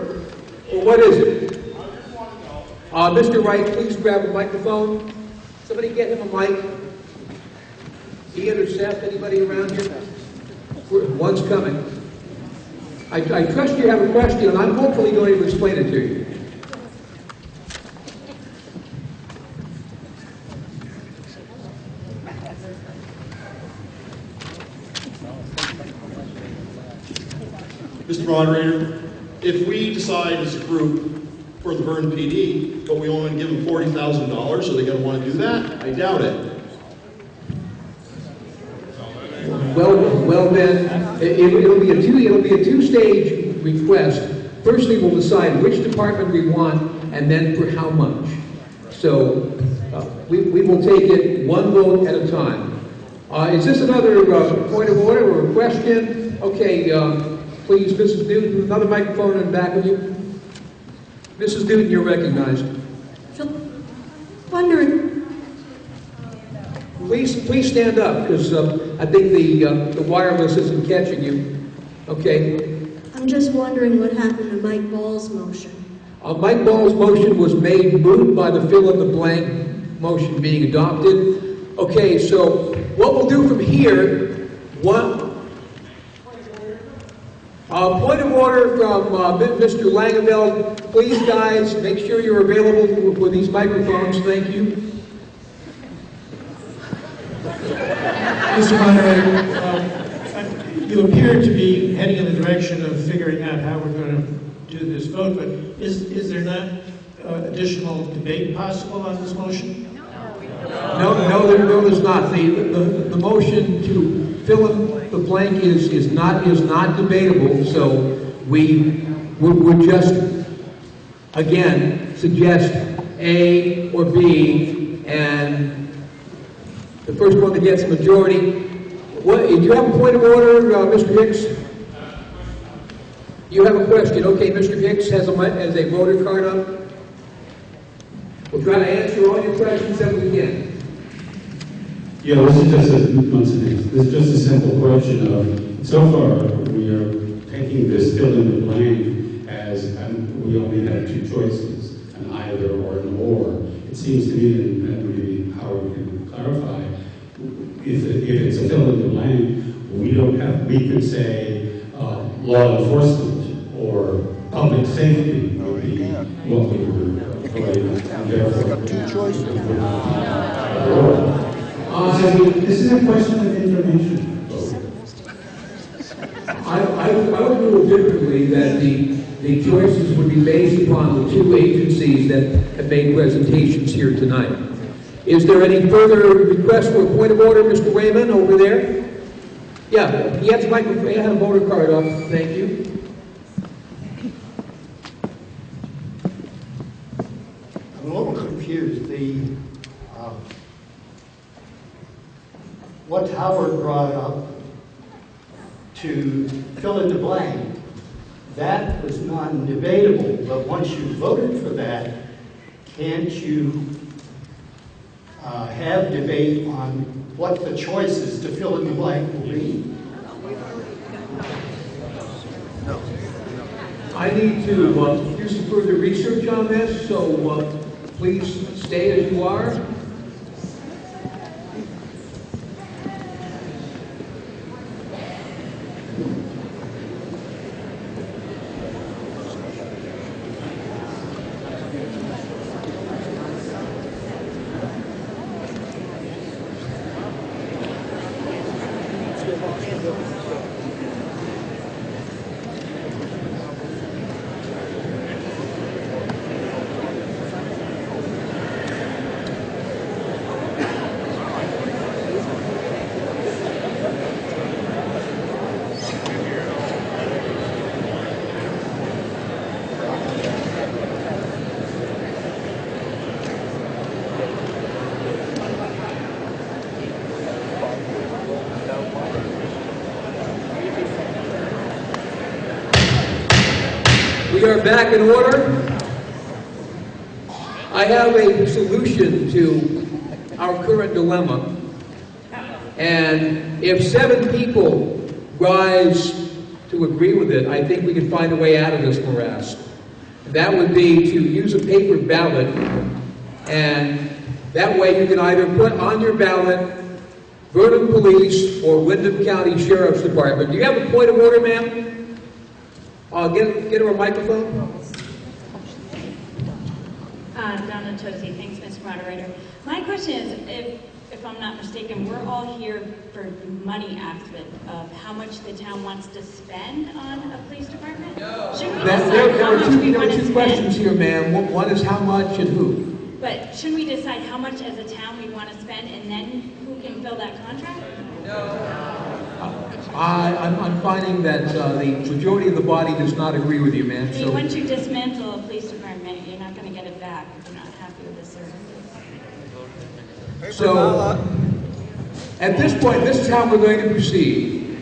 what is it? Mr. Wright, please grab a microphone. Somebody get him a mic. Ian or Seth, anybody around here? One's coming. I trust you have a question, and I'm hopefully going to explain it to you. Mr. Moderator, if we decide as a group for the Vernon PD, but we only give them $40,000, are they going to want to do that? I doubt it. Well then, it'll be a two-stage request. Firstly, we'll decide which department we want, and then for how much. So we will take it one vote at a time. Is this another point of order or a question? Okay, please, Mrs. Newton, another microphone in back of you. Mrs. Newton, you're recognized. Wondering. Please stand up, because I think the wireless isn't catching you. Okay. I'm just wondering what happened to Mike Ball's motion. Mike Ball's motion was made moot by the fill-in-the-blank motion being adopted. Okay, so what we'll do from here, point of order from Mr. Langeveld. Please, guys, make sure you're available for these microphones. Thank you. Mr. Moderator, you appear to be heading in the direction of figuring out how we're going to do this vote, but is there not additional debate possible on this motion? No, there's not. The motion to fill in the blank is not debatable. So we would just again suggest A or B, and the first one that gets a majority. Do you have a point of order, Mr. Hicks? You have a question. Okay, Mr. Hicks has a voter card up. We'll try to answer all your questions that we can. Yeah, this is just a simple question of, so far, we are taking this fill in the blank as we only have two choices, an either or an or. It seems to me that maybe how we can clarify, if it's a fill in the blank, we could say law enforcement or public safety would be what we were voting, and therefore two choices. This is a question of information. I would rule differently that the choices would be based upon the two agencies that have made presentations here tonight. Is there any further request for a point of order, Mr. Wayman, over there? Yeah, he has a microphone, he had a voter card up, thank you. I'm a little confused. What Howard brought up to fill in the blank, that was non-debatable, but once you voted for that, can't you have debate on what the choices to fill in the blank will be? I need to do some further research on this, so please stay as you are. We are back in order. I have a solution to our current dilemma. And if 7 people rise to agree with it, I think we can find a way out of this morass. That would be to use a paper ballot, and that way you can either put on your ballot Vernon Police or Windham County Sheriff's Department. Do you have a point of order, ma'am? Get her a microphone. Donna Tosi, thanks, Mr. Moderator. My question is, if I'm not mistaken, we're all here for the money aspect of how much the town wants to spend on a police department? No. Shouldn't we decide how much we want to spend? There are two questions here, ma'am. One is how much and who. But shouldn't we decide how much as a town we want to spend and then who can fill that contract? No. I'm finding that the majority of the body does not agree with you, ma'am. See, once you dismantle a police department, you're not going to get it back if you're not happy with the services. So, at this point, this is how we're going to proceed.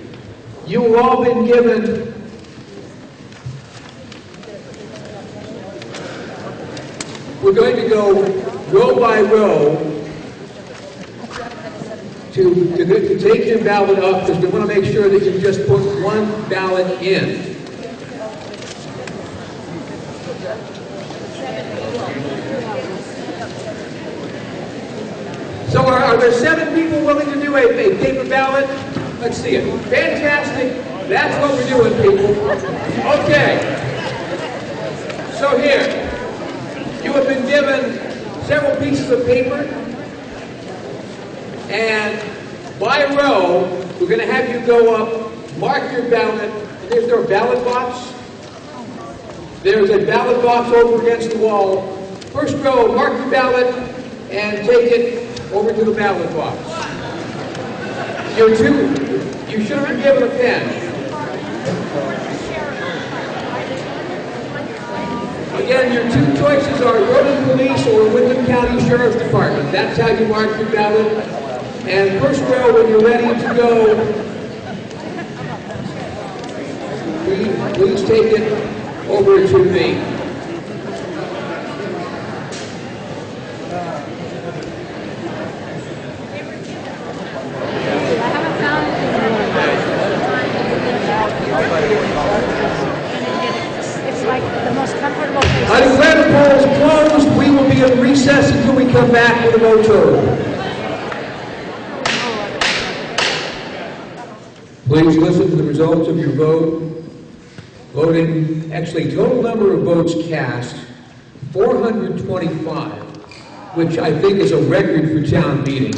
You've all been given we're going to go row by row to take your ballot up, because we want to make sure that you just put one ballot in. So are there 7 people willing to do a paper ballot? Let's see it. Fantastic. That's what we're doing, people. Okay. So here, you have been given several pieces of paper. And by row, we're going to have you go up, mark your ballot. Is there a ballot box? There's a ballot box over against the wall. First row, mark your ballot and take it over to the ballot box. You should have been given a pen. Again, your 2 choices are Vernon Police or Windham County Sheriff's Department. That's how you mark your ballot. And first row, when you're ready to go, please take it over to me. It's like the most comfortable place. I declare the polls closed. We will be in recess until we come back with a vote total. Please listen to the results of your vote. Voting, actually, total number of votes cast, 425, which I think is a record for town meeting.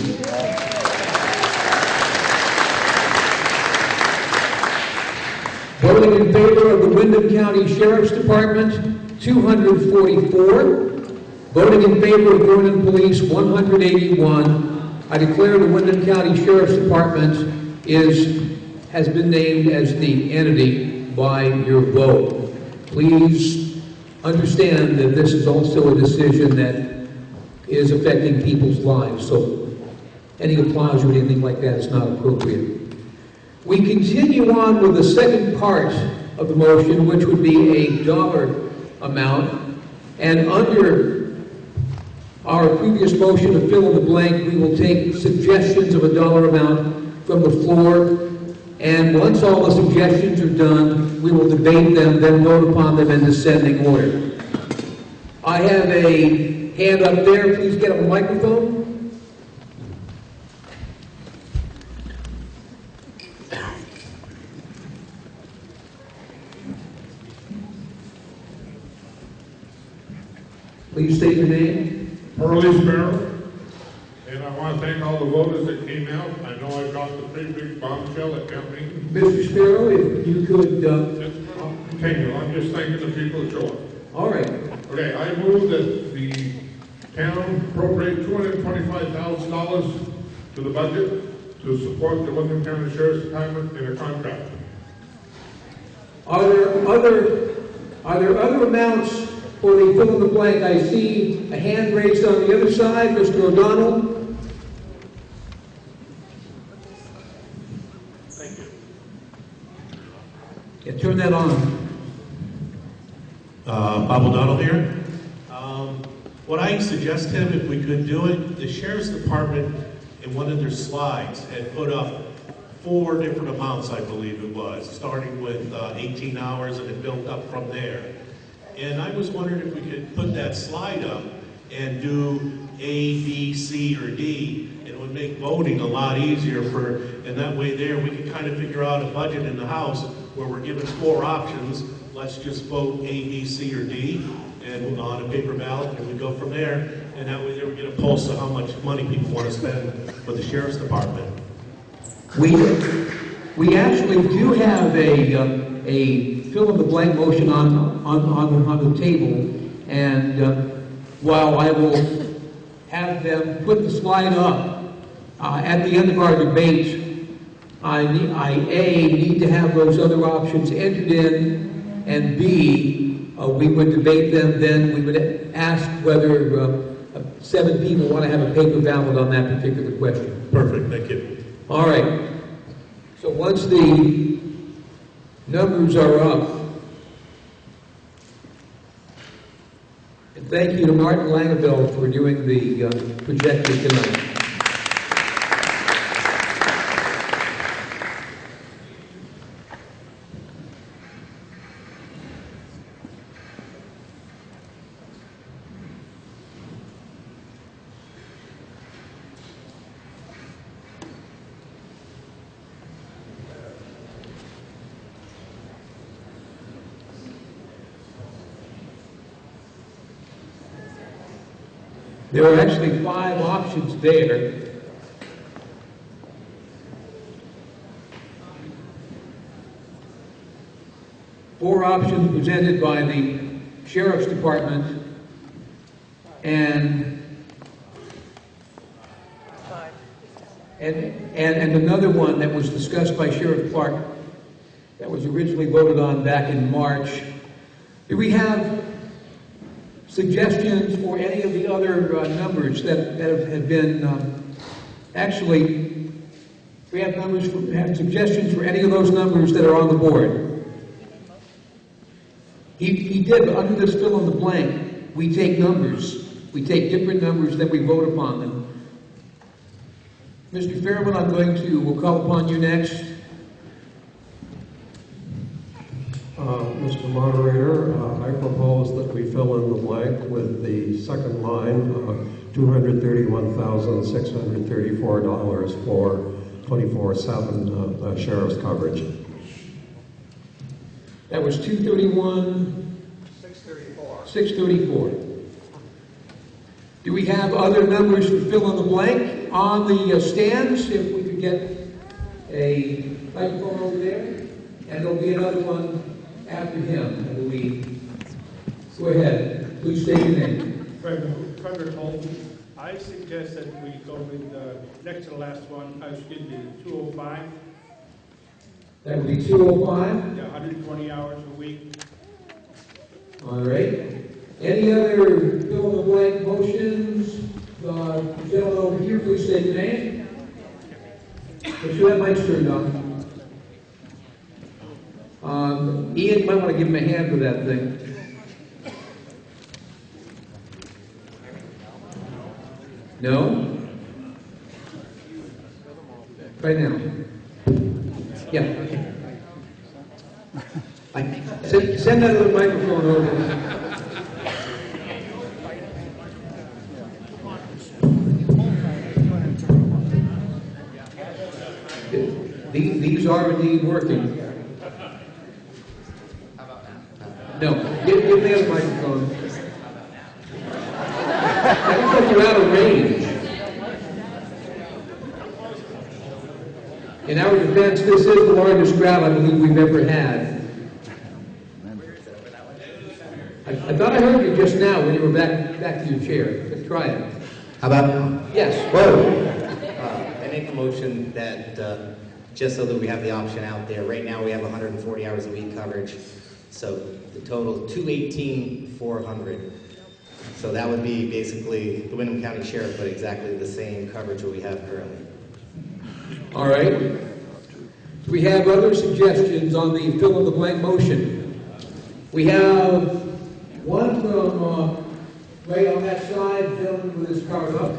Voting in favor of the Windham County Sheriff's Department, 244. Voting in favor of Vernon Police, 181. I declare the Windham County Sheriff's Department has been named as the entity by your vote. Please understand that this is also a decision that is affecting people's lives, so any applause or anything like that is not appropriate. We continue on with the second part of the motion, which would be a dollar amount, and under our previous motion to fill in the blank, we will take suggestions of a dollar amount from the floor, and once all the suggestions are done, we will debate them, then vote upon them in descending order. I have a hand up there. Please get on the microphone. Please state your name. Early Sparrow. And I want to thank all the voters that came out. I know I dropped a pretty big bombshell at County. Mr. Sparrow, if you could... Continue. I'm just thanking the people that showed up. All right. Okay, I move that the town appropriate $225,000 to the budget to support the Windham County Sheriff's Department in a contract. Are there other amounts for the fill in the blank? I see a hand raised on the other side. Mr. O'Donnell. Thank you. Yeah, turn that on. Bob O'Donnell here. What I suggest, Tim, if we could do it, the Sheriff's Department in one of their slides had put up 4 different amounts, I believe it was, starting with 18 hours and it built up from there. And I was wondering if we could put that slide up and do A, B, C, or D. It would make voting a lot easier and that way there we could kind of figure out a budget in the House where we're given 4 options. Let's just vote A, B, C, or D, and on a paper ballot, and we go from there. And that way there we get a pulse of how much money people want to spend with the Sheriff's Department. We actually do have a fill in the blank motion on the table, and while I will have them put the slide up at the end of our debate, I need to have those other options entered in, and B, we would debate them, then we would ask whether 7 people want to have a paper ballot on that particular question. Perfect, thank you. All right. So once the numbers are up, and thank you to Martin Langeveld for doing the projector tonight. There are actually 5 options there. Four options presented by the Sheriff's Department, and another one that was discussed by Sheriff Clark that was originally voted on back in March. Do we have suggestions for any of the other numbers that have been actually, we have suggestions for any of those numbers that are on the board? He did, but under this fill in the blank, we take numbers. We take different numbers, then we vote upon them. Mr. Fairman, we'll call upon you next. Mr. Moderator, I propose that we fill in the blank with the second line, $231,634 for 24/7 sheriff's coverage. That was 634. Do we have other numbers to fill in the blank on the stands? If we could get a microphone over there. and there'll be another one after him, I believe. Go ahead, please state your name. Frederick Holton. I suggest that we go with next to the last one, excuse me, 205. That would be 205? Yeah, 120 hours a week. All right. Any other fill-in-the-blank motions? Gentleman over here, please state your name. Make sure that mic's turned on. Ian, you might want to give him a hand for that thing. No? Right now. Yeah. Send that little microphone over. These are indeed working. No, give the other microphone. That looks like you're out of range. In our defense, this is the largest crowd I believe we've ever had. I thought I heard you just now when you were back to your chair. Let's try it. How about now? Yes. Whoa. I make a motion that, just so that we have the option out there, right now we have 140 hours a week coverage, so the total 218,400. So that would be basically the Windham County Sheriff, but exactly the same coverage that we have currently. All right. Do we have other suggestions on the fill-in-the-blank motion? We have one from right on that side, gentleman with his card up.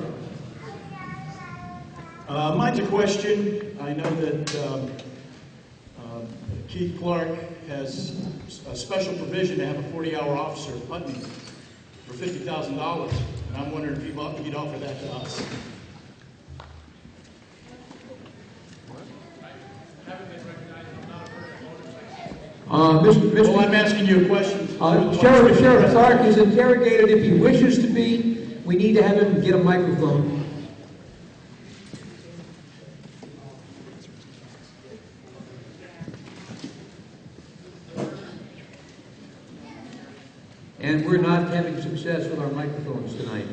Mine's a question. I know that Keith Clark has a special provision to have a 40-hour officer at Putney for $50,000, and I'm wondering if he'd offer that to us. Well, I'm asking you a question. Sheriff Clark is interrogated. If he wishes to be, we need to have him get a microphone. And we're not having success with our microphones tonight.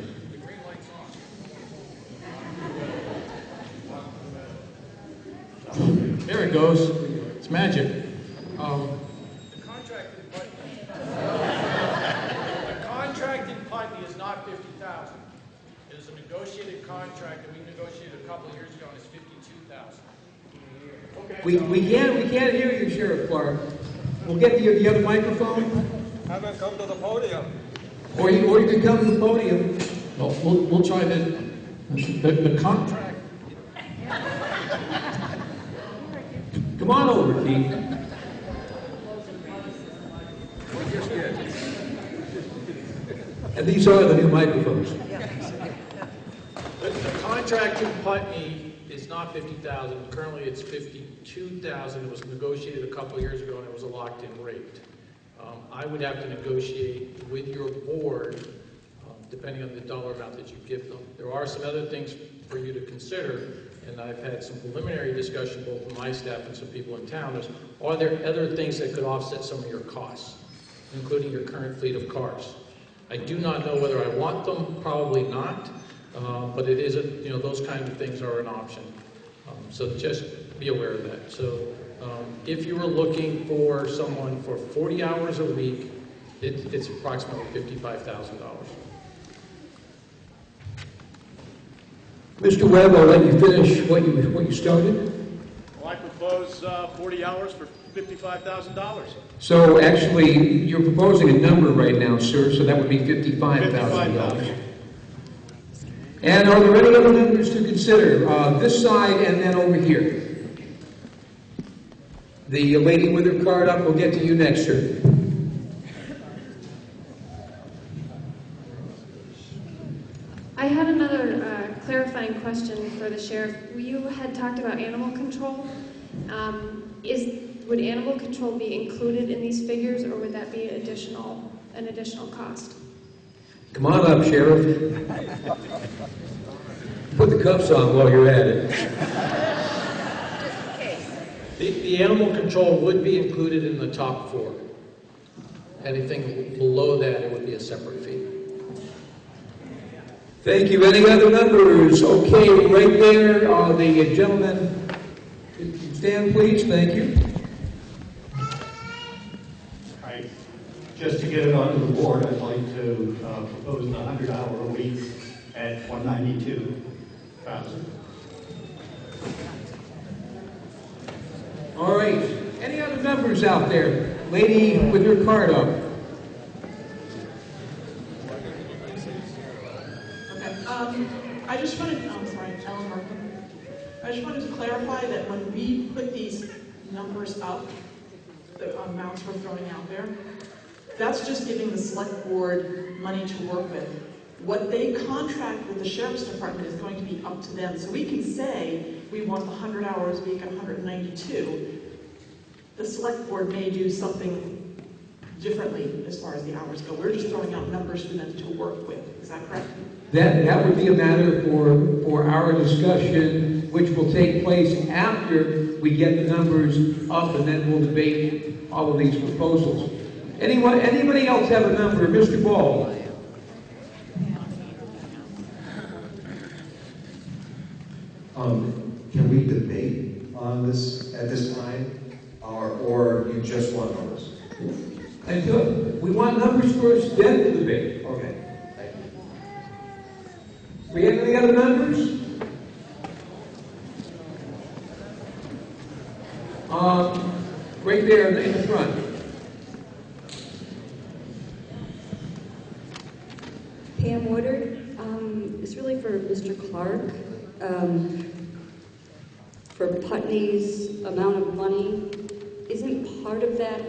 There it goes. It's magic. The contract in Putney is not $50,000. It is a negotiated contract that we negotiated a couple of years ago, and it's $52,000. We can't hear you, Sheriff Clark. We'll get the other microphone. Have him come to the podium. Or you can come to the podium. Well, we'll try the contract. Come on over, Keith. And these are the new microphones. The contract in Putney is not $50,000. Currently, it's $52,000. It was negotiated a couple of years ago, and it was a locked-in rate. I would have to negotiate with your board, depending on the dollar amount that you give them. There are some other things for you to consider, and I've had some preliminary discussion both with my staff and some people in town. Are there other things that could offset some of your costs, including your current fleet of cars? I do not know whether I want them, probably not, but it is, those kind of things are an option. So just be aware of that. So if you were looking for someone for 40 hours a week, it's approximately $55,000. Mr. Webb, I'll let you finish what you started. Well, I propose 40 hours for $55,000. So actually, you're proposing a number right now, sir, so that would be $55,000. And are there any other numbers to consider? This side and then over here. The lady with her card up will get to you next, sir. I had another clarifying question for the sheriff. You had talked about animal control. Would animal control be included in these figures, or would that be an additional cost? Come on up, Sheriff. Put the cuffs on while you're at it. The animal control would be included in the top 4. Anything below that, it would be a separate fee. Thank you. Any other numbers? Okay, right there, the gentleman, stand please, thank you. Right. Just to get it onto the board, I'd like to propose the 100-hour a week at $192,000. All right, any other numbers out there? Lady with her card up. I just wanted, I'm sorry, Ellen Markham. I just wanted to clarify that when we put these numbers up, the amounts we're throwing out there, that's just giving the select board money to work with. What they contract with the Sheriff's Department is going to be up to them. So we can say we want 100 hours a week at 192. The select board may do something differently as far as the hours go. We're just throwing out numbers for them to work with. Is that correct? That would be a matter for our discussion, which will take place after we get the numbers up, and then we'll debate all of these proposals. Anybody else have a number? Mr. Ball. Can we debate on this at this time, or you just want numbers? We want numbers first, then the debate. Okay. We have any other numbers? Right there in the front. Pam Woodard. It's really for Mr. Clark. For Putney's amount of money, isn't part of that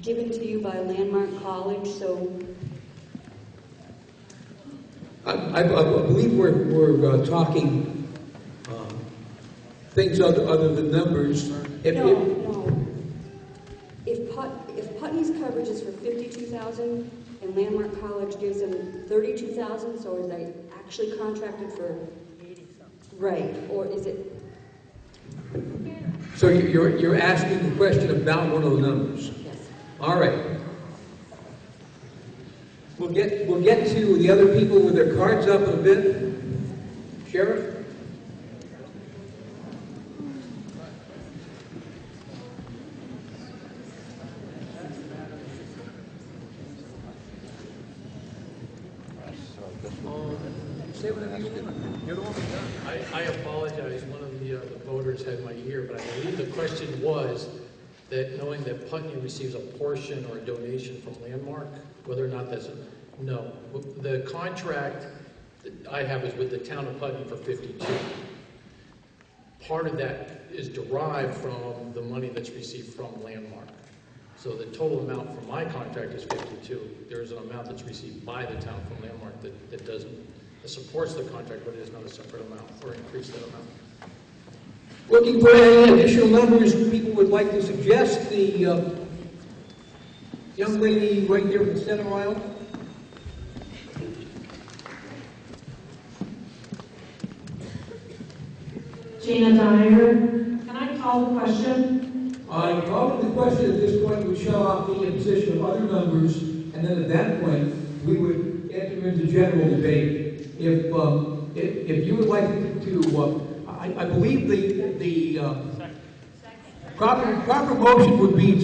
given to you by Landmark College? So I believe we're talking things other than numbers. No. If Putney's coverage is for $52,000 and Landmark College gives them $32,000, so is they actually contracted for 80 something? Right, or is it? So you're asking the question about one of the numbers. Yes. All right. We'll get to the other people with their cards up in a bit. Sheriff? I apologize. One of the voters had my ear, but I believe the question was that knowing that Putney receives a portion or a donation from Landmark, whether or not that's no. The contract that I have is with the town of Putney for 52. Part of that is derived from the money that's received from Landmark. So the total amount for my contract is 52. There's an amount that's received by the town from Landmark that supports the contract, but it is not a separate amount or increase that amount. Looking for any additional numbers people would like to suggest. The young lady right there in the center aisle. Gina Dyer, can I call the question? Calling the question at this point would show off the imposition of other numbers, and then at that point we would enter into general debate. If you would like to, I believe the proper motion would be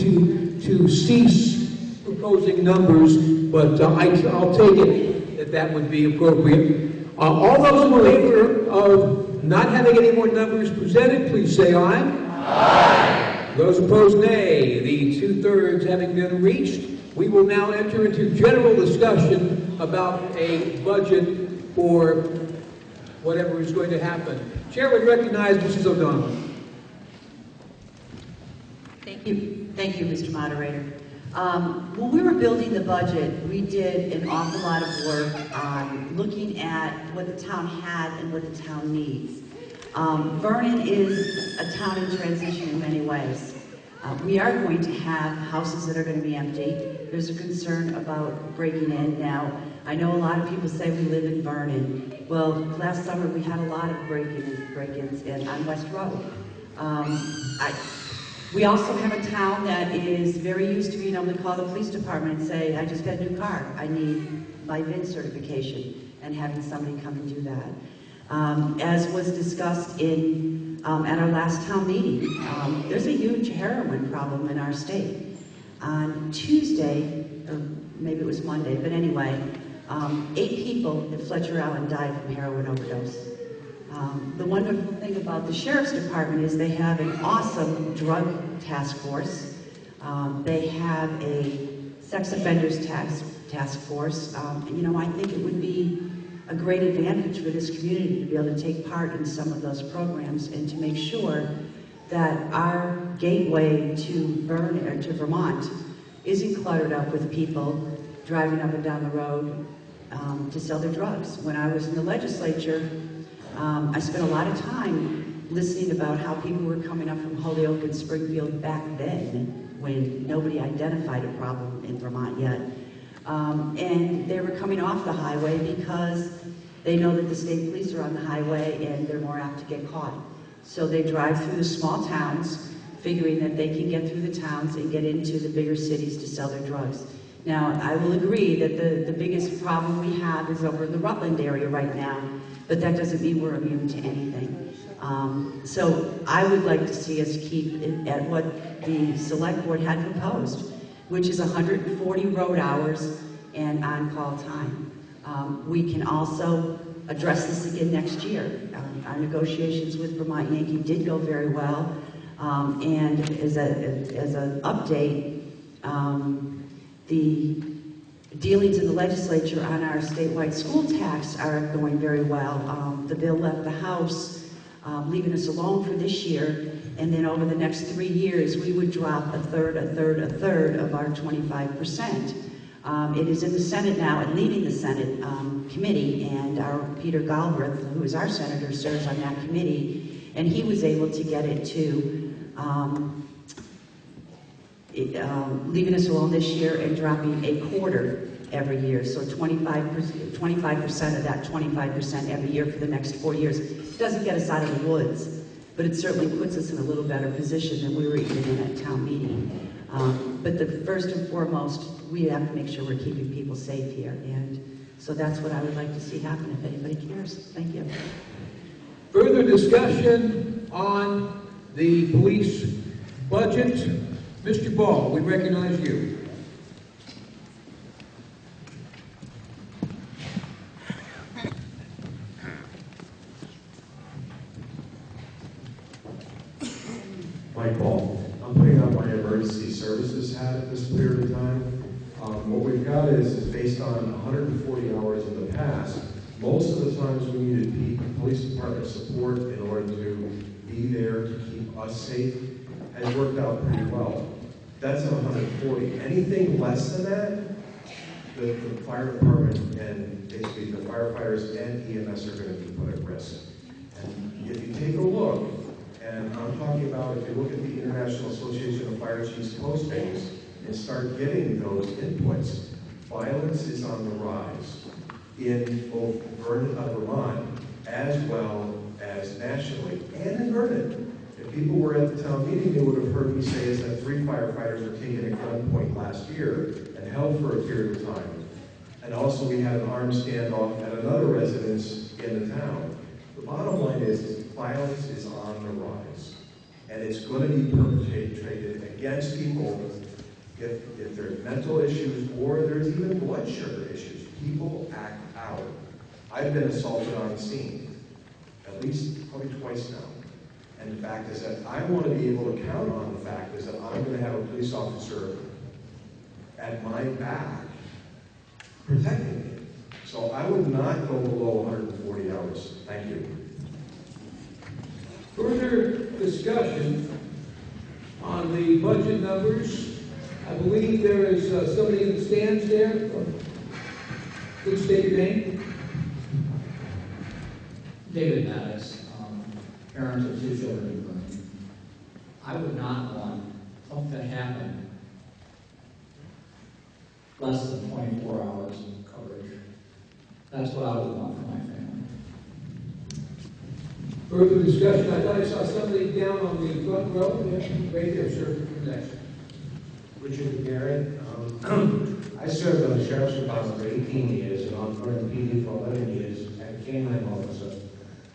to cease proposing numbers, but I'll take it that would be appropriate. All those in favor of not having any more numbers presented, please say aye. Aye. Those opposed, nay. The 2/3 having been reached, we will now enter into general discussion about a budget for whatever is going to happen. Chair would recognize Mrs. O'Donnell. Thank you, Mr. Moderator. When we were building the budget, we did an awful lot of work on looking at what the town had and what the town needs. Vernon is a town in transition in many ways. We are going to have houses that are going to be empty. There's a concern about breaking in. Now, I know a lot of people say we live in Vernon. Well, last summer we had a lot of break-ins on West Road. We also have a town that is very used to being able to call the police department and say, I just got a new car, I need my VIN certification, and having somebody come and do that. As was discussed in, at our last town meeting, there's a huge heroin problem in our state. On Tuesday, or maybe it was Monday, but anyway, 8 people at Fletcher Allen died from heroin overdose. The wonderful thing about the Sheriff's Department is they have an awesome drug task force. They have a sex offenders task force. And, you know, I think it would be a great advantage for this community to be able to take part in some of those programs and to make sure that our gateway to Vermont isn't cluttered up with people driving up and down the road to sell their drugs. When I was in the legislature, I spent a lot of time listening about how people were coming up from Holyoke and Springfield back then, when nobody identified a problem in Vermont yet. And they were coming off the highway because they know that the state police are on the highway and they're more apt to get caught. So they drive through the small towns, figuring that they can get through the towns and get into the bigger cities to sell their drugs. Now, I will agree that the biggest problem we have is over in the Rutland area right now, but that doesn't mean we're immune to anything. So I would like to see us keep it at what the select board had proposed, which is 140 road hours and on-call time. We can also address this again next year. Our negotiations with Vermont Yankee did go very well, and as an update, the dealings in the legislature on our statewide school tax are going very well. The bill left the House, leaving us alone for this year, and then over the next 3 years, we would drop a third of our 25%. It is in the Senate now and leading the Senate committee, and our Peter Galbraith, who is our senator, serves on that committee, and he was able to get it to leaving us alone this year and dropping a quarter every year, so 25% of that 25% every year for the next 4 years. It doesn't get us out of the woods, but it certainly puts us in a little better position than we were even in at town meeting. But the first and foremost, we have to make sure we're keeping people safe here, and so that's what I would like to see happen if anybody cares. Thank you. Further discussion on the police budget? Mr. Ball, we recognize you. Mike Ball. I'm putting on my emergency services hat at this period of time. What we've got is based on 140 hours in the past. Most of the times we needed police department support in order to be there to keep us safe has worked out pretty well. That's at 140. Anything less than that, the fire department and basically the firefighters and EMS are going to be put at risk. And if you take a look, and I'm talking about if you look at the International Association of Fire Chiefs postings and start getting those inputs, violence is on the rise in both Vermont as well as nationally and in Vernon. If people were at the town meeting, they would have heard me say is that 3 firefighters were taken at gunpoint last year and held for a period of time. And also we had an armed standoff at another residence in the town. The bottom line is violence is on the rise. And it's going to be perpetrated against people if there's mental issues or there's even blood sugar issues. People act out. I've been assaulted on the scene at least probably twice now. And the fact is that I want to be able to count on the fact is that I'm going to have a police officer at my back protecting me. So I would not go below 140 hours. Thank you. Further discussion on the budget numbers. I believe there is somebody in the stands there. Please state your name. David Maddox, parent of 2 children in Vernon. I would not want something to happen less than 24 hours of coverage. That's what I would want for my family. Further discussion? I thought I saw somebody down on the front row. Yeah, right there, sir. Next. Richard Gary. I served on the Sheriff's Department for 18 years and on Vernon PD for 11 years as a canine officer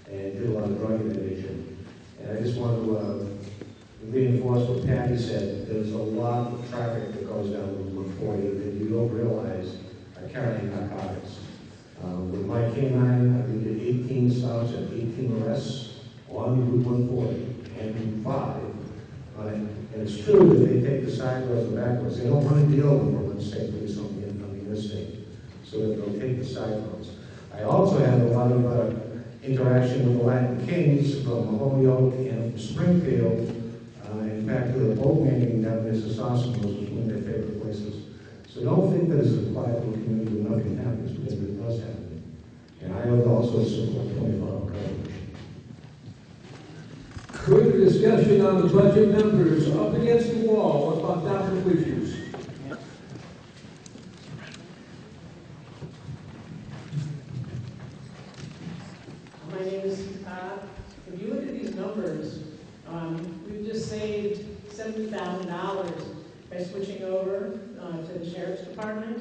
and did a lot of drug interdiction. And I just want to reinforce what Patty said. There's a lot of traffic that goes down Route 140 that you don't realize are carrying narcotics. With my canine, we did 18 stops and 18 arrests on Route 140 and Route 5. And it's true that they take the side roads and back roads. They don't want to deal with Berlin State Police on the interstate, so that they'll take the side roads. I also have a lot of interaction with the Latin Kings from Holyoke and from Springfield. In fact, the boat landing down there, Sassoon was one of their favorite places. So don't think that it's a quiet little community where nothing happens, because it does happen. And I would also support 24-hour coverage. Further discussion on the budget numbers up against the wall about topical issues. My name is Todd. If you look at these numbers, we've just saved $70,000 by switching over to the Sheriff's Department.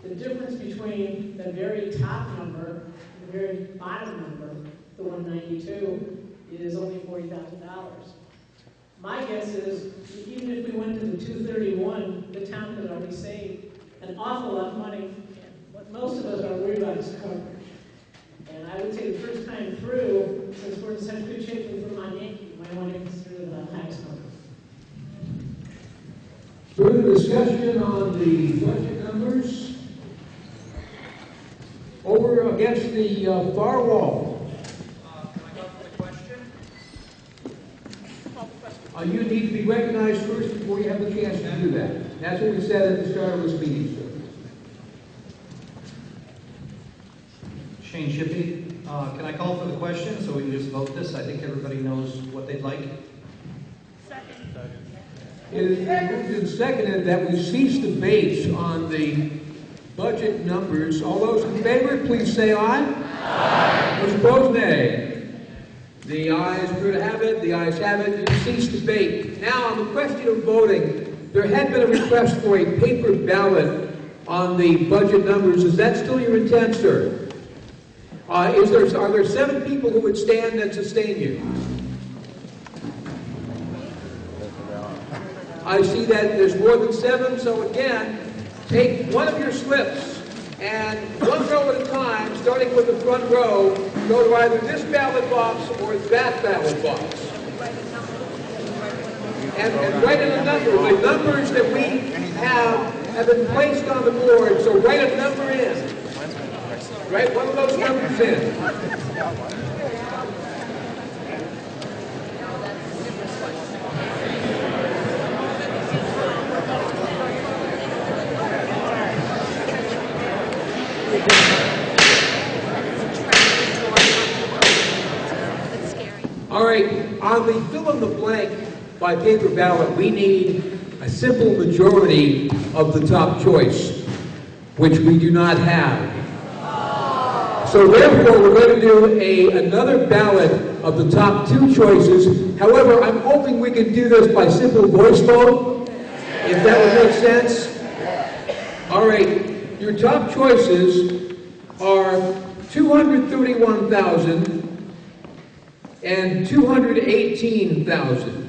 The difference between the very top number and the very bottom number, the 192, is only $40,000. My guess is, even if we went to the 231, the town could already save an awful lot of money. What most of us are worried about is coverage. And I would say the first time through, since we're in such good shape with Vermont Yankee, you might want to consider the highest number. Further discussion on the budget numbers. Over against the far wall. You need to be recognized first before you have the chance to do that. That's what we said at the start of this meeting, sir. Shane Shippey. Can I call for the question so we can just vote this? I think everybody knows what they'd like. Second. It is moved and seconded that we cease debates on the budget numbers. All those in favor, please say aye. Aye. Those opposed, nay. The ayes appear to have it. The ayes have it. You cease debate. Now, on the question of voting, there had been a request for a paper ballot on the budget numbers. Is that still your intent, sir? Are there 7 people who would stand and sustain you? I see that there's more than 7, so again, take one of your slips and one row at a time, starting with the front row, go to either this ballot box or that ballot box. And write in a number. The numbers that we have been placed on the board, so write a number in. Write one of those numbers in. All right, on the fill in the blank by paper ballot, we need a simple majority of the top choice, which we do not have. So therefore, we're going to do another ballot of the top 2 choices. However, I'm hoping we can do this by simple voice vote, if that would make sense. All right, your top choices are 231,000 and 218,000.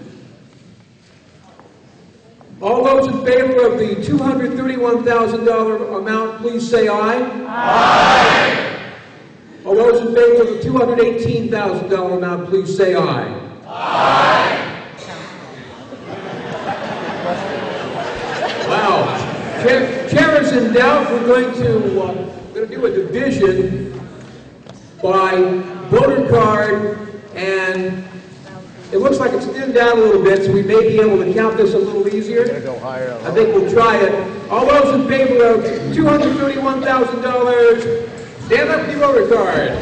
All those in favor of the $231,000 amount, please say aye. Aye. All those in favor of the $218,000 amount, please say aye. Aye. Wow. Chair is in doubt. We're going to do a division by voter card. And it looks like it's thinned down a little bit, so we may be able to count this a little easier. I think we'll try it. All those in favor of $231,000, stand up your voter card.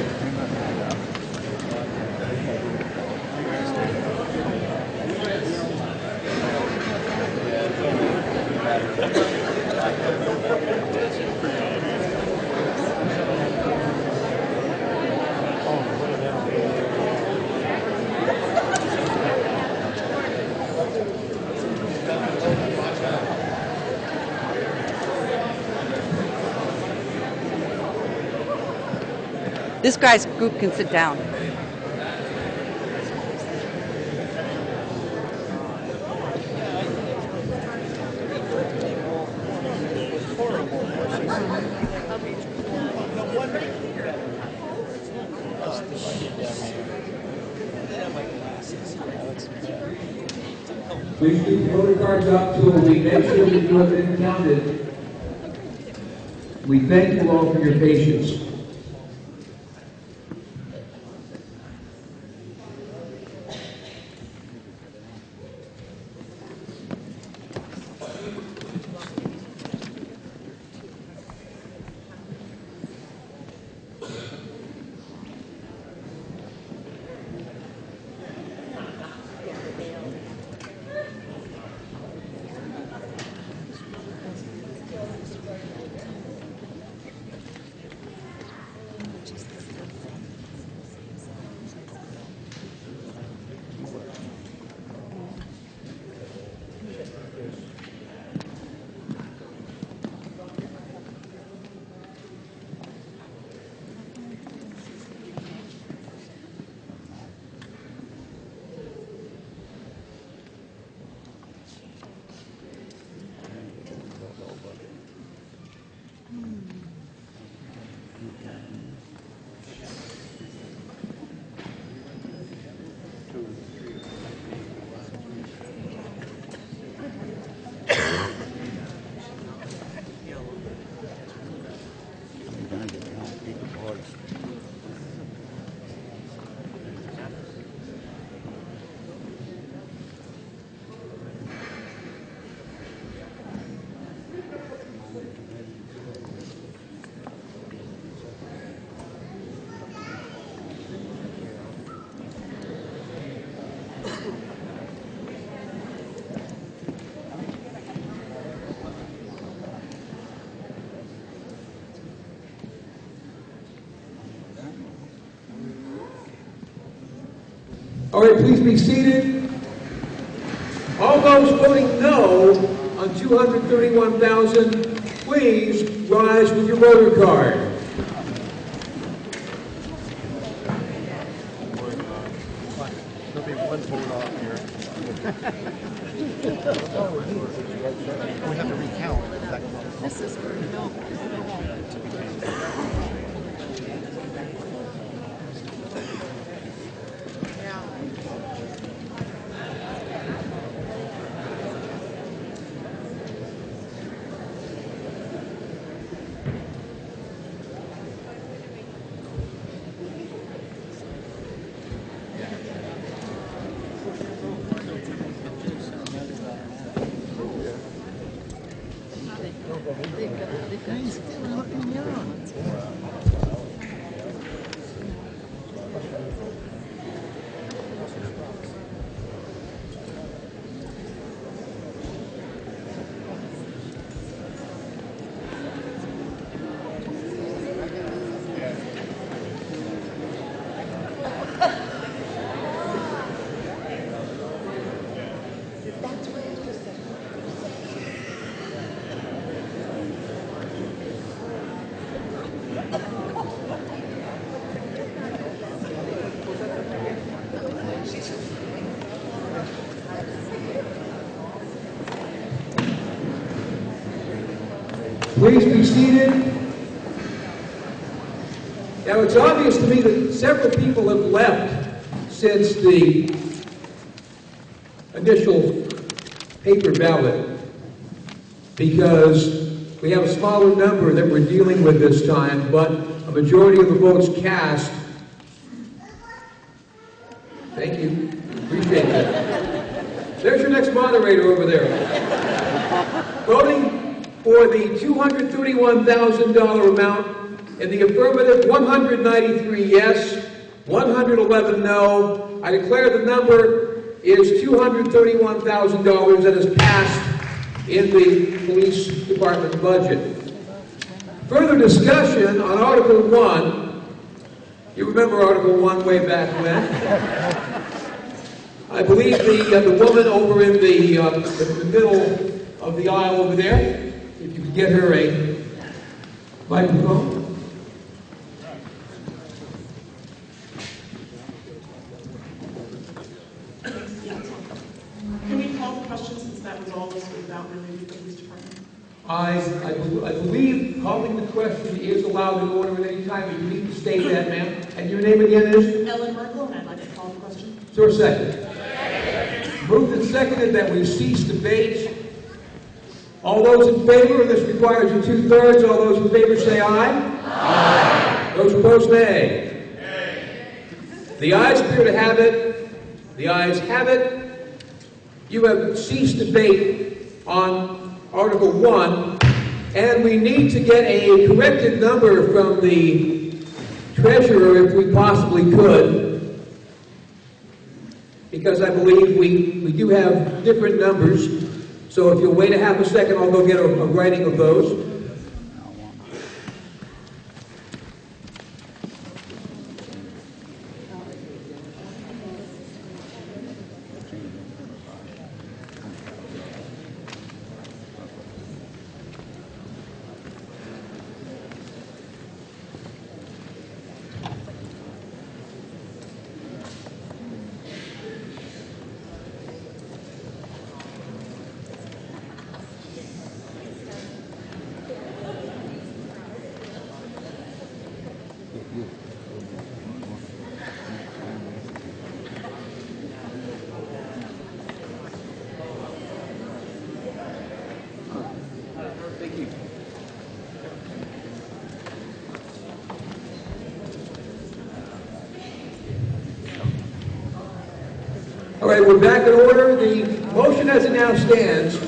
This guy's group can sit down. Please keep your voter cards up till we make sure that you have been counted. We thank you all for your patience. All right, please be seated. All those voting no on 231,000, please rise with your voter card. There'll be one vote off here. We have to recount. This is no. Please be seated. Now, it's obvious to me that several people have left since the initial paper ballot because we have a smaller number that we're dealing with this time, but a majority of the votes cast. Thank you. Appreciate that. There's your next moderator over there. Voting for the $231,000 amount, in the affirmative, 193 yes, 111 no. I declare the number is $231,000 that is passed in the police department budget. Further discussion on Article 1. You remember Article 1 way back when? I believe the woman over in the middle of the aisle over there, if you could get her a microphone. resolve this without really the police department? I believe calling the question is allowed in order at any time. You need to state that, ma'am. And your name again is? Ellen Merkel, and I'd like to call the question. Is there a second? Moved and seconded that we cease debate. All those in favor, this requires a 2/3. All those in favor say aye. Aye. Those opposed, nay. The ayes appear to have it. The ayes have it. You have ceased debate on Article 1, and we need to get a corrected number from the treasurer if we possibly could, because I believe we do have different numbers. So if you'll wait a half a second, I'll go get a writing of those. All right, we're back in order. The motion as it now stands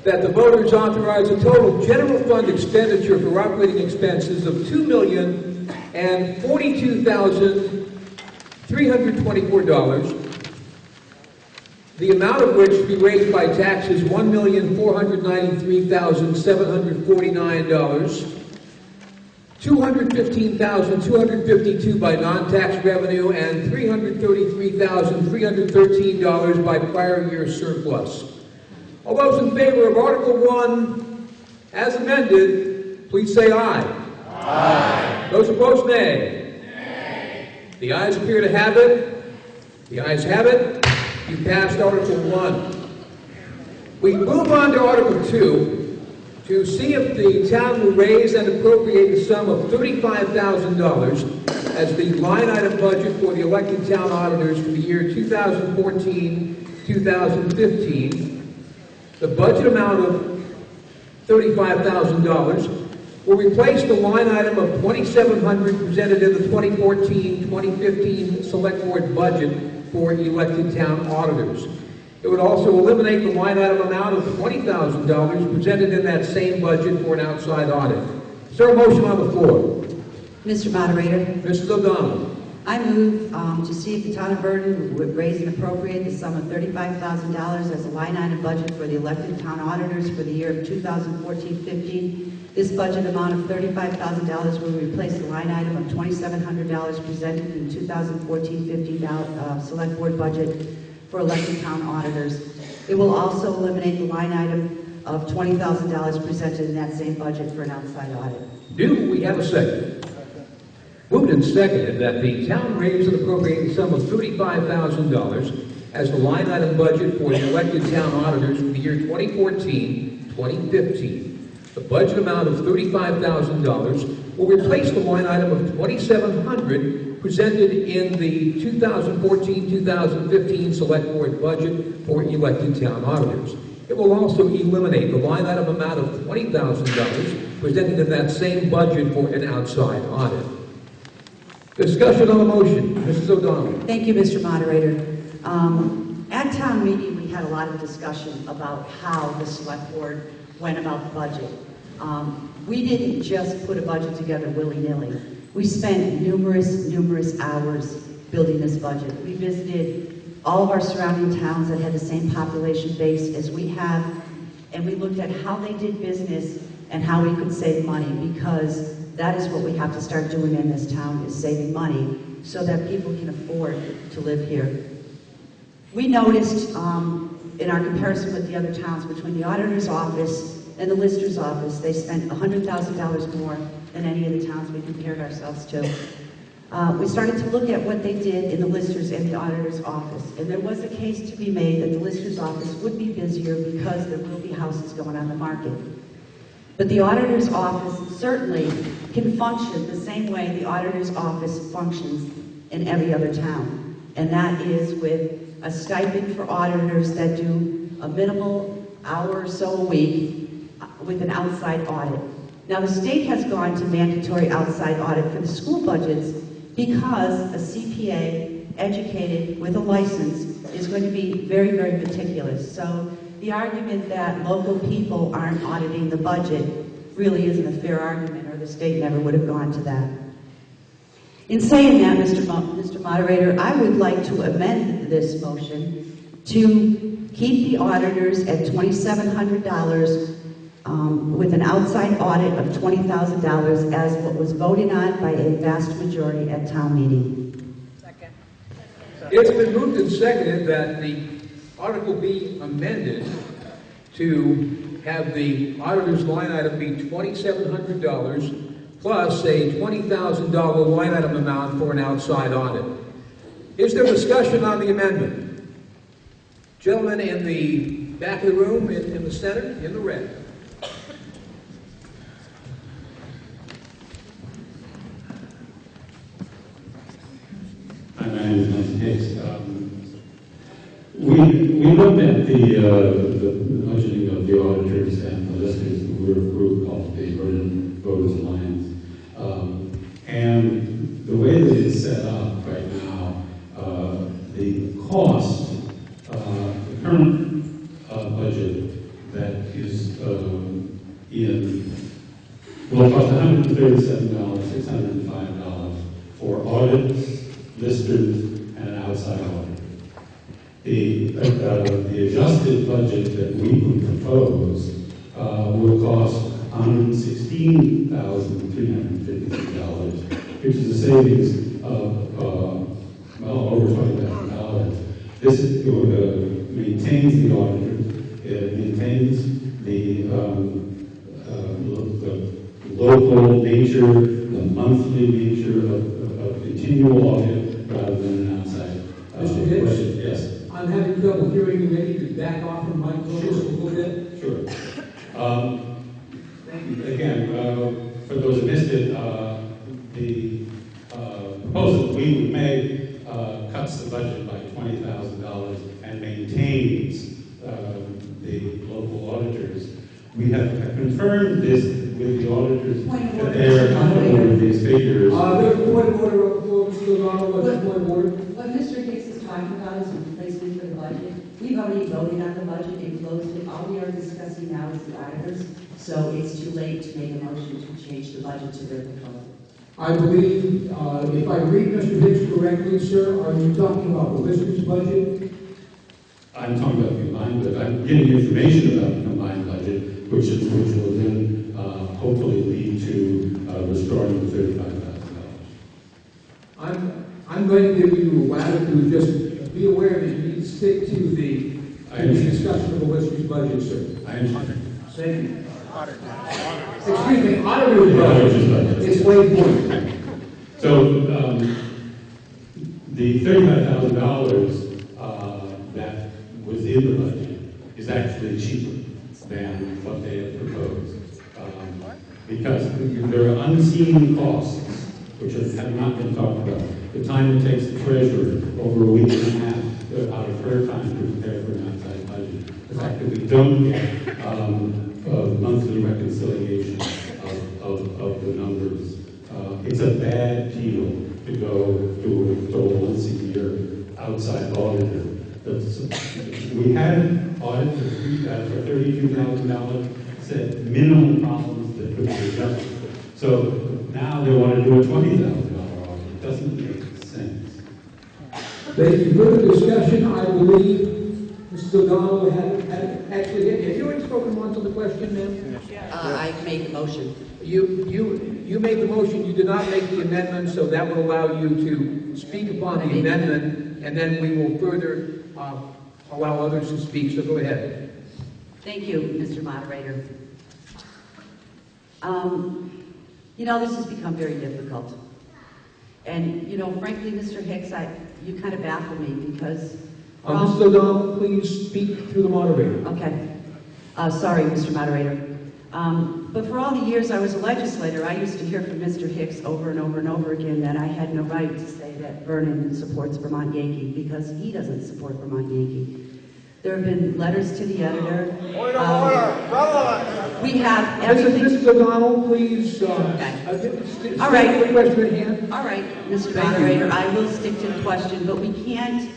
that the voters authorize a total general fund expenditure for operating expenses of $2,042,324, the amount of which to be raised by taxes $1,493,749, $215,252 by non-tax revenue, and $333,313 by prior year surplus. All those in favor of Article 1 as amended, please say aye. Aye. Those opposed, nay. Nay. The ayes appear to have it. The ayes have it. You passed Article 1. We move on to Article 2. To see if the town will raise and appropriate the sum of $35,000 as the line item budget for the elected town auditors for the year 2014-2015. The budget amount of $35,000 will replace the line item of $2,700 presented in the 2014-2015 Select Board budget for elected town auditors. It would also eliminate the line item amount of $20,000 presented in that same budget for an outside audit. Is there a motion on the floor? Mr. Moderator. Mrs. O'Donnell. I move to see if the town of Vernon would raise and appropriate the sum of $35,000 as a line item budget for the elected town auditors for the year of 2014-15. This budget amount of $35,000 will replace the line item of $2,700 presented in the 2014-15 Select Board budget for elected town auditors. It will also eliminate the line item of $20,000 presented in that same budget for an outside audit. Do we have a second? Moved and seconded that the town raise and appropriate the sum of $35,000 as the line item budget for the elected town auditors for the year 2014-2015. The budget amount of $35,000 will replace the line item of $2,700 presented in the 2014-2015 Select Board budget for elected town auditors. It will also eliminate the line item amount of $20,000 presented in that same budget for an outside audit. Discussion on the motion. Mrs. O'Donnell. Thank you, Mr. Moderator. At town meeting, we had a lot of discussion about how the Select Board went about the budget. We didn't just put a budget together willy-nilly. We spent numerous hours building this budget. We visited all of our surrounding towns that had the same population base as we have, and we looked at how they did business and how we could save money, because that is what we have to start doing in this town, is saving money so that people can afford to live here. We noticed in our comparison with the other towns, between the auditor's office and the lister's office, they spent $100,000 more than any of the towns we compared ourselves to. we started to look at what they did in the Lister's and the auditor's office. And there was a case to be made that the Lister's office would be busier because there will be houses going on the market. But the auditor's office certainly can function the same way the auditor's office functions in every other town. And that is with a stipend for auditors that do a minimal hour or so a week with an outside audit. Now, the state has gone to mandatory outside audit for the school budgets because a CPA educated with a license is going to be very, very meticulous. So the argument that local people aren't auditing the budget really isn't a fair argument, or the state never would have gone to that. In saying that, Mr. Moderator, I would like to amend this motion to keep the auditors at $2,700 with an outside audit of $20,000 as what was voted on by a vast majority at town meeting. Second. It's been moved and seconded that the article be amended to have the auditor's line item be $2,700 plus a $20,000 line item amount for an outside audit. Is there discussion on the amendment? Gentlemen in the back of the room, in the center, in the red. Hi, my name is Nathan Hicks. We looked at the budgeting of the auditors and the listers. We're a group called the Vernon Voters Alliance. And the way that it's set up right now, the cost, the current budget that is will cost $137, $605 for audits, listers, and an outside auditor. The adjusted budget that we would propose will cost $116,353, which is a savings of well over $20,000. This maintains the auditors, it maintains the local nature, the monthly nature of continual audit rather than an outside. Mr. Hicks? Question. Yes. I'm having trouble hearing you. Maybe you could back off from my focus a little bit. Sure. Again, for those who missed it, the proposal that we would make cuts the budget by $20,000 and maintains the local auditors. We have confirmed this with the auditors that they are comfortable with these figures. There's a point of order. What Mr. Hicks is talking about is a replacement for the budget. We've already voted on the budget and closed it. All we are discussing now is the auditors, so it's too late to make a motion to change the budget to their proposal. I believe, if I read Mr. Hicks correctly, sir, are you talking about the lister's budget? I'm talking about the combined budget. I'm getting information about the combined budget, which will then hopefully lead to restoring the $35,000. I'm going to give you latitude. Just be aware that you need to stick to the discussion of the lister's budget, sir. I understand. Thank you. Excuse me, auditor's budget. It's way more. So the $35,000 that was in the budget is actually cheaper than what they had proposed. Because there are unseen costs which have not been talked about. The time it takes the treasurer over a week and a half out of her time to prepare for an outside budget. The fact that we don't get a monthly reconciliation of the numbers. It's a bad deal to go to a once a year outside auditor. We had an audit for $32,000, said minimal problems that could be adjusted. So now they want to do a $20,000 audit. It doesn't make sense. Thank you. Further discussion, I believe Mrs. O'Donnell had actually, have you already spoken once on the question, ma'am? I made the motion. You made the motion, you did not make the amendment, so that will allow you to speak upon the amendment, and then we will further allow others to speak, so go ahead. Thank you, Mr. Moderator. You know, this has become very difficult. And, you know, frankly, Mr. Hicks, you kind of baffle me because... Mrs. O'Donnell, please speak through the moderator. Okay. Sorry, Mr. Moderator. But for all the years I was a legislator, I used to hear from Mr. Hicks over and over and over again that I had no right to say that Vernon supports Vermont Yankee because he doesn't support Vermont Yankee. There have been letters to the editor. Point of order. We have everything. Mrs. O'Donnell, please. All right. The question at hand. All right, Mr. Moderator, I will stick to the question, but we can't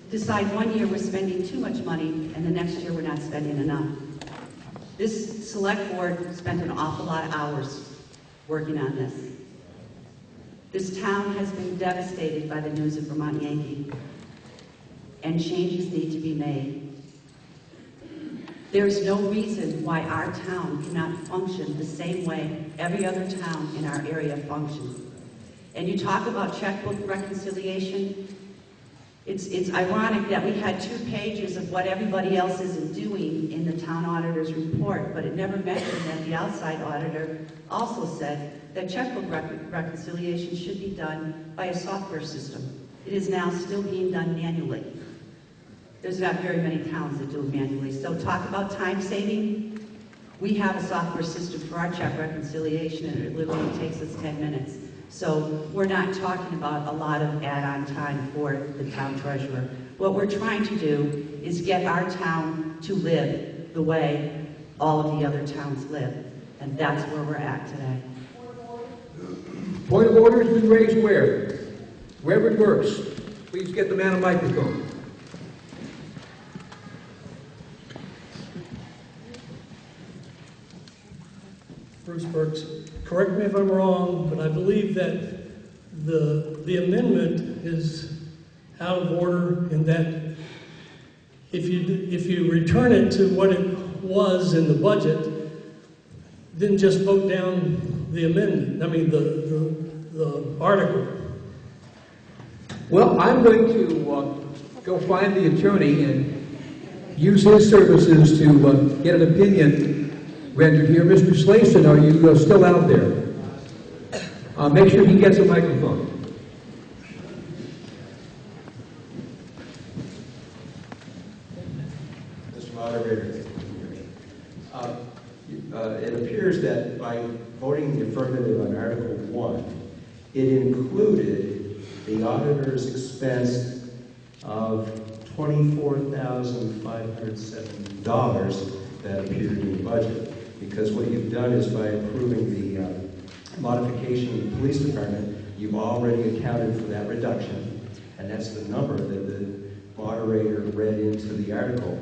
decide one year we're spending too much money and the next year we're not spending enough. This select board spent an awful lot of hours working on this. This town has been devastated by the news of Vermont Yankee, and changes need to be made. There is no reason why our town cannot function the same way every other town in our area functions. And you talk about checkbook reconciliation. It's ironic that we had 2 pages of what everybody else isn't doing in the town auditor's report, but it never mentioned that the outside auditor also said that checkbook reconciliation should be done by a software system. It is now still being done manually. There's not very many towns that do it manually. So talk about time saving. We have a software system for our check reconciliation, and it literally takes us 10 minutes. So we're not talking about a lot of add-on time for the town treasurer. What we're trying to do is get our town to live the way all of the other towns live. And that's where we're at today. Point of order has been raised where? Wherever it works. Please get the man a microphone. Bruce Burks. Correct me if I'm wrong, but I believe that the amendment is out of order in that if you return it to what it was in the budget, then just vote down the amendment. I mean the article. Well, I'm going to go find the attorney and use his services to get an opinion rendered here. Mr. Slayson, are you still out there? Make sure he gets a microphone. Mr. Moderator, it appears that by voting the affirmative on Article 1, it included the auditor's expense of $24,507 that appeared in the budget. Because what you've done is by approving the modification of the police department, you've already accounted for that reduction, and that's the number that the moderator read into the article.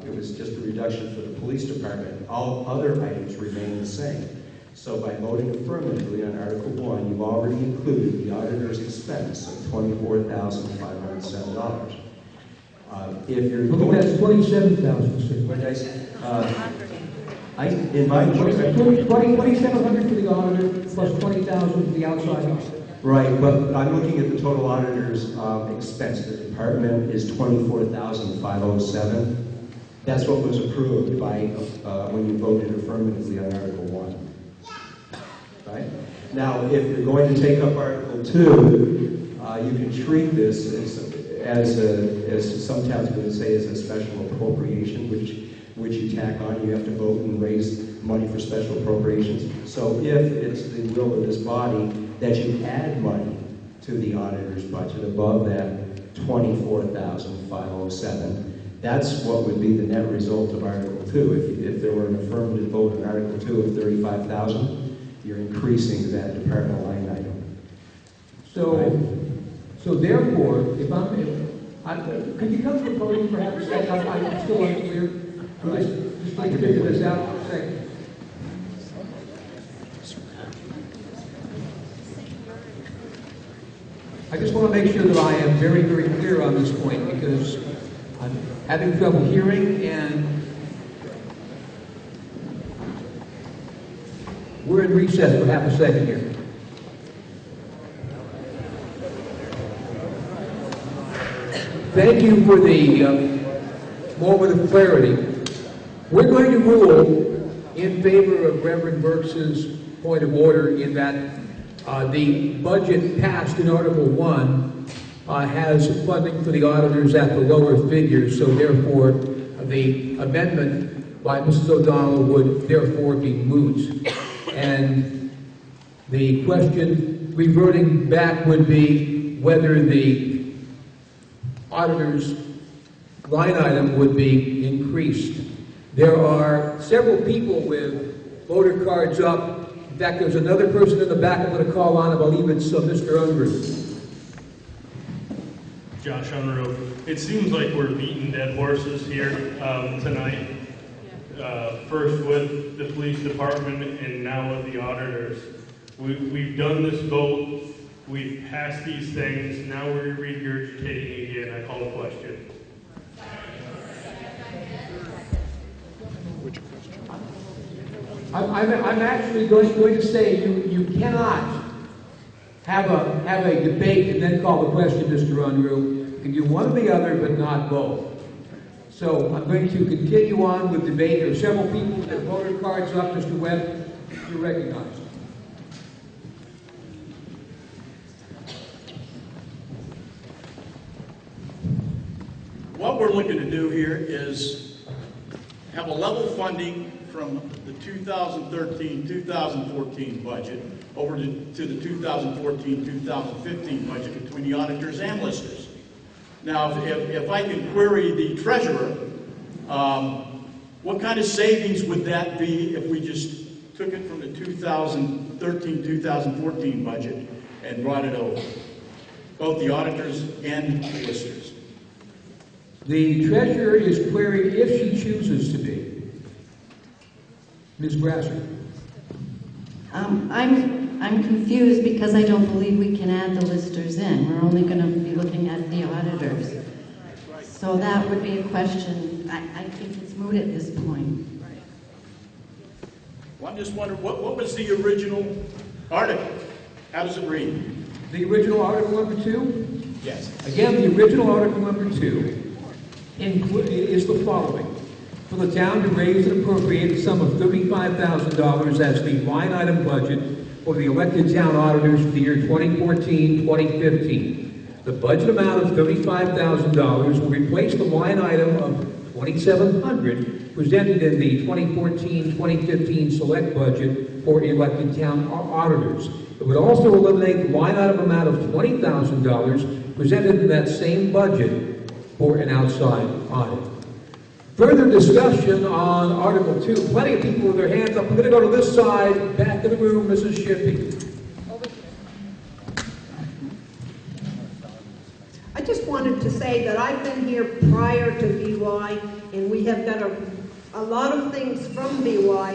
It was just a reduction for the police department. All other items remain the same. So by voting affirmatively on Article 1, you've already included the auditor's expense of $24,507. If you're going, that's $27,000. What did I say? In my $2,700 for the auditor plus $20,000 for the outside auditor. Right, but I'm looking at the total auditor's expense. The department is $24,507. That's what was approved by when you voted affirmatively on Article 1. Right? Now, if you're going to take up Article 2, you can treat this as some towns would say, as a special appropriation, which you tack on. You have to vote and raise money for special appropriations. So if it's the will of this body that you add money to the auditor's budget above that $24,507, that's what would be the net result of Article 2. If there were an affirmative vote on Article 2 of $35,000, you're increasing that department line item. So, right? So therefore, could you come to the podium perhaps a second? I'm still unclear. Just need to figure this out for a second. I just want to make sure that I am very, very clear on this point because I'm having trouble hearing and we're in recess for half a second here. Thank you for the moment of clarity. We're going to rule in favor of Reverend Burks's point of order in that The budget passed in Article 1 has funding for the auditors at the lower figure, so therefore the amendment by Mrs. O'Donnell would therefore be moot. And the question reverting back would be whether the auditor's line item would be increased. There are several people with voter cards up. In fact, there's another person in the back I'm going to call on. I believe it's Mr. Unruh. Josh Unruh. It seems like we're beating dead horses here tonight. First with the police department and now with the auditors. We've done this vote. We've passed these things. Now we're regurgitating again. I call a question. Which question? I'm actually going to say you cannot have a debate and then call the question, Mr. Unruh. You can do one or the other, but not both. So I'm going to continue on with debate. There are several people with their voter cards up. Mr. Webb, you're recognized. What we're looking to do here is have a level funding from the 2013-2014 budget over to the 2014-2015 budget between the auditors and listers. Now, if I can query the treasurer, what kind of savings would that be if we just took it from the 2013-2014 budget and brought it over? Both the auditors and the listers. The treasurer is queried if she chooses to be. Ms. Brasser. I'm confused because I don't believe we can add the listers in. We're only going to be looking at the auditors. So that would be a question. I think it's moot at this point. Well, I'm just wondering, what was the original article? How does it read? The original Article number 2? Yes. Again, the original Article number 2 is the following. For the town to raise and appropriate a sum of $35,000 as the line item budget for the elected town auditors for the year 2014-2015. The budget amount of $35,000 will replace the line item of $2,700 presented in the 2014-2015 select budget for elected town auditors. It would also eliminate the line item amount of $20,000 presented in that same budget for an outside audit. Further discussion on Article 2. Plenty of people with their hands up. I'm going to go to this side, back of the room, Mrs. Shippey. I just wanted to say that I've been here prior to VY, and we have got a lot of things from VY,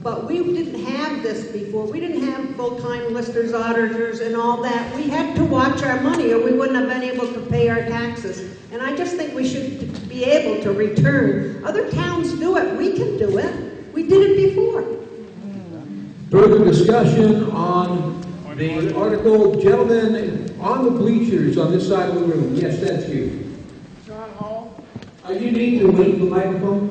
but we didn't have this before. We didn't have full-time listers, auditors, and all that. We had to watch our money, or we wouldn't have been able to pay our taxes. And I just think we should be able to return. Other towns do it. We can do it. We did it before. Further discussion on the article. Gentlemen on the bleachers on this side of the room. Yes, that's you. John Hall. You need to wait the microphone.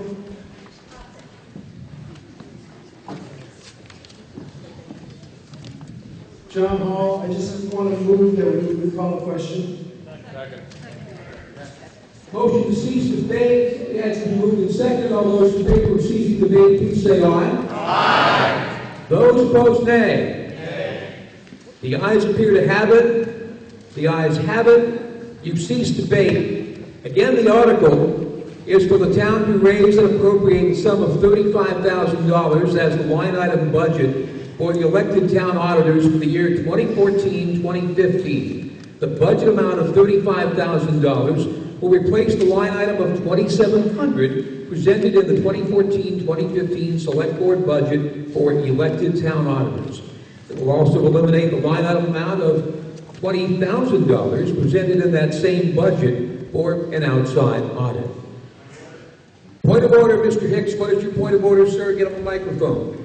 John Hall, I just want to move that we would call a question. Motion to cease debate has been moved and seconded. All those in favor of ceasing debate, please say aye. Aye. Those opposed, nay. The ayes appear to have it. The ayes have it. You've ceased debate. Again, the article is for the town to raise and appropriate a sum of $35,000 as the line item budget for the elected town auditors for the year 2014-2015. The budget amount of $35,000 will replace the line item of $2,700 presented in the 2014-2015 Select Board budget for elected town auditors. It will also eliminate the line item amount of $20,000 presented in that same budget for an outside audit. Point of order, Mr. Hicks. What is your point of order, sir? Get on the microphone.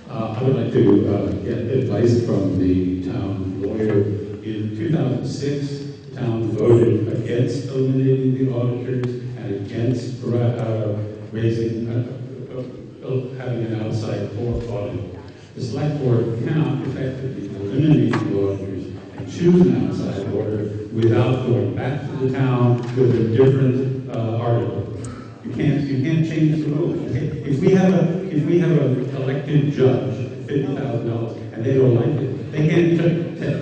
I would like to get advice from the town lawyer. In 2006, the town voted against eliminating the auditors and against raising, having an outside audit. The select board cannot effectively eliminate the auditors and choose an outside auditor without going back to the town with a different article. You can't change the rules. If we have an elected judge, $50,000, and they don't like it, they can't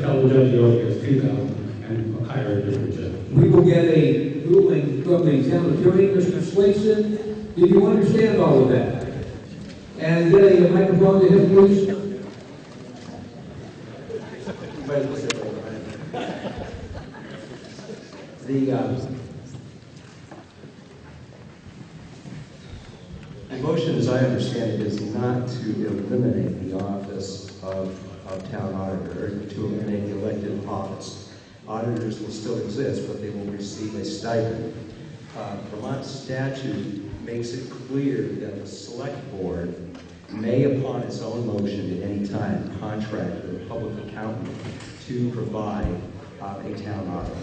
tell the judge, oh, it's $2,000 and hire a different judge. We will get a ruling from the town attorney, Mr. Swainson. Did you understand all of that? And get a microphone to him, please. The motion, as I understand it, is not to eliminate the office of town auditor, or to eliminate the elected office. Auditors will still exist, but they will receive a stipend. Vermont statute makes it clear that the select board may, upon its own motion at any time, contract with a public accountant to provide a town auditor.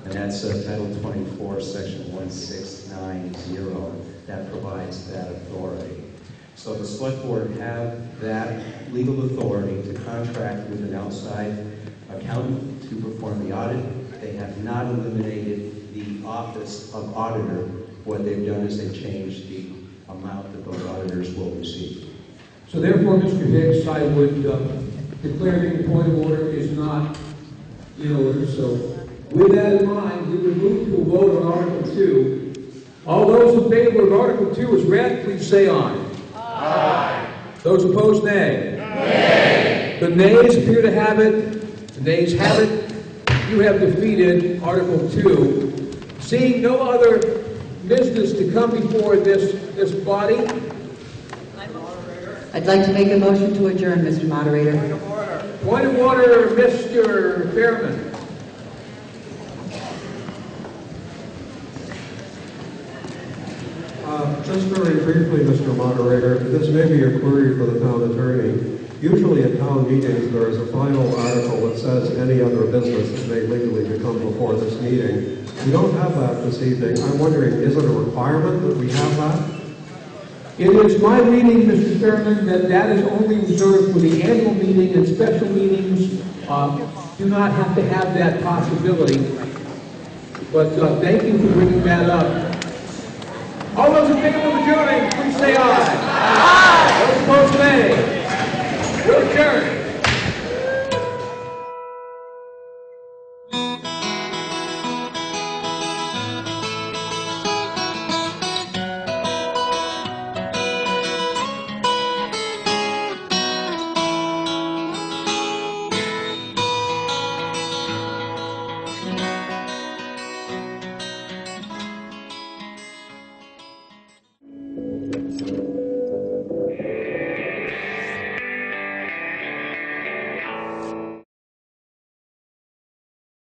And that's Title 24, Section 1690, that provides that authority. So the select board have that legal authority to contract with an outside accountant to perform the audit. They have not eliminated the office of auditor. What they've done is they've changed the amount that those auditors will receive. So therefore, Mr. Hicks, I would declare that the point of order is not in order. So with that in mind, we would move to a vote on Article 2. All those in favor of Article 2 as read, please say aye. Aye. Those opposed, nay. Nay. The nays appear to have it. The nays have it. You have defeated Article 2. Seeing no other business to come before this body, I'd like to make a motion to adjourn, Mr. Moderator. Point of order, Mr. Fairman. Just very briefly, Mr. Moderator, this may be a query for the town attorney. Usually at town meetings, there is a final article that says any other business that may legally become before this meeting. We don't have that this evening. I'm wondering, is it a requirement that we have that? It is my reading, Mr. Fairman, that is only reserved for the annual meeting, and special meetings do not have to have that possibility. But thank you for bringing that up. All those in favor of adjourning, please say aye. Aye. Those opposed, nay. We'll adjourn.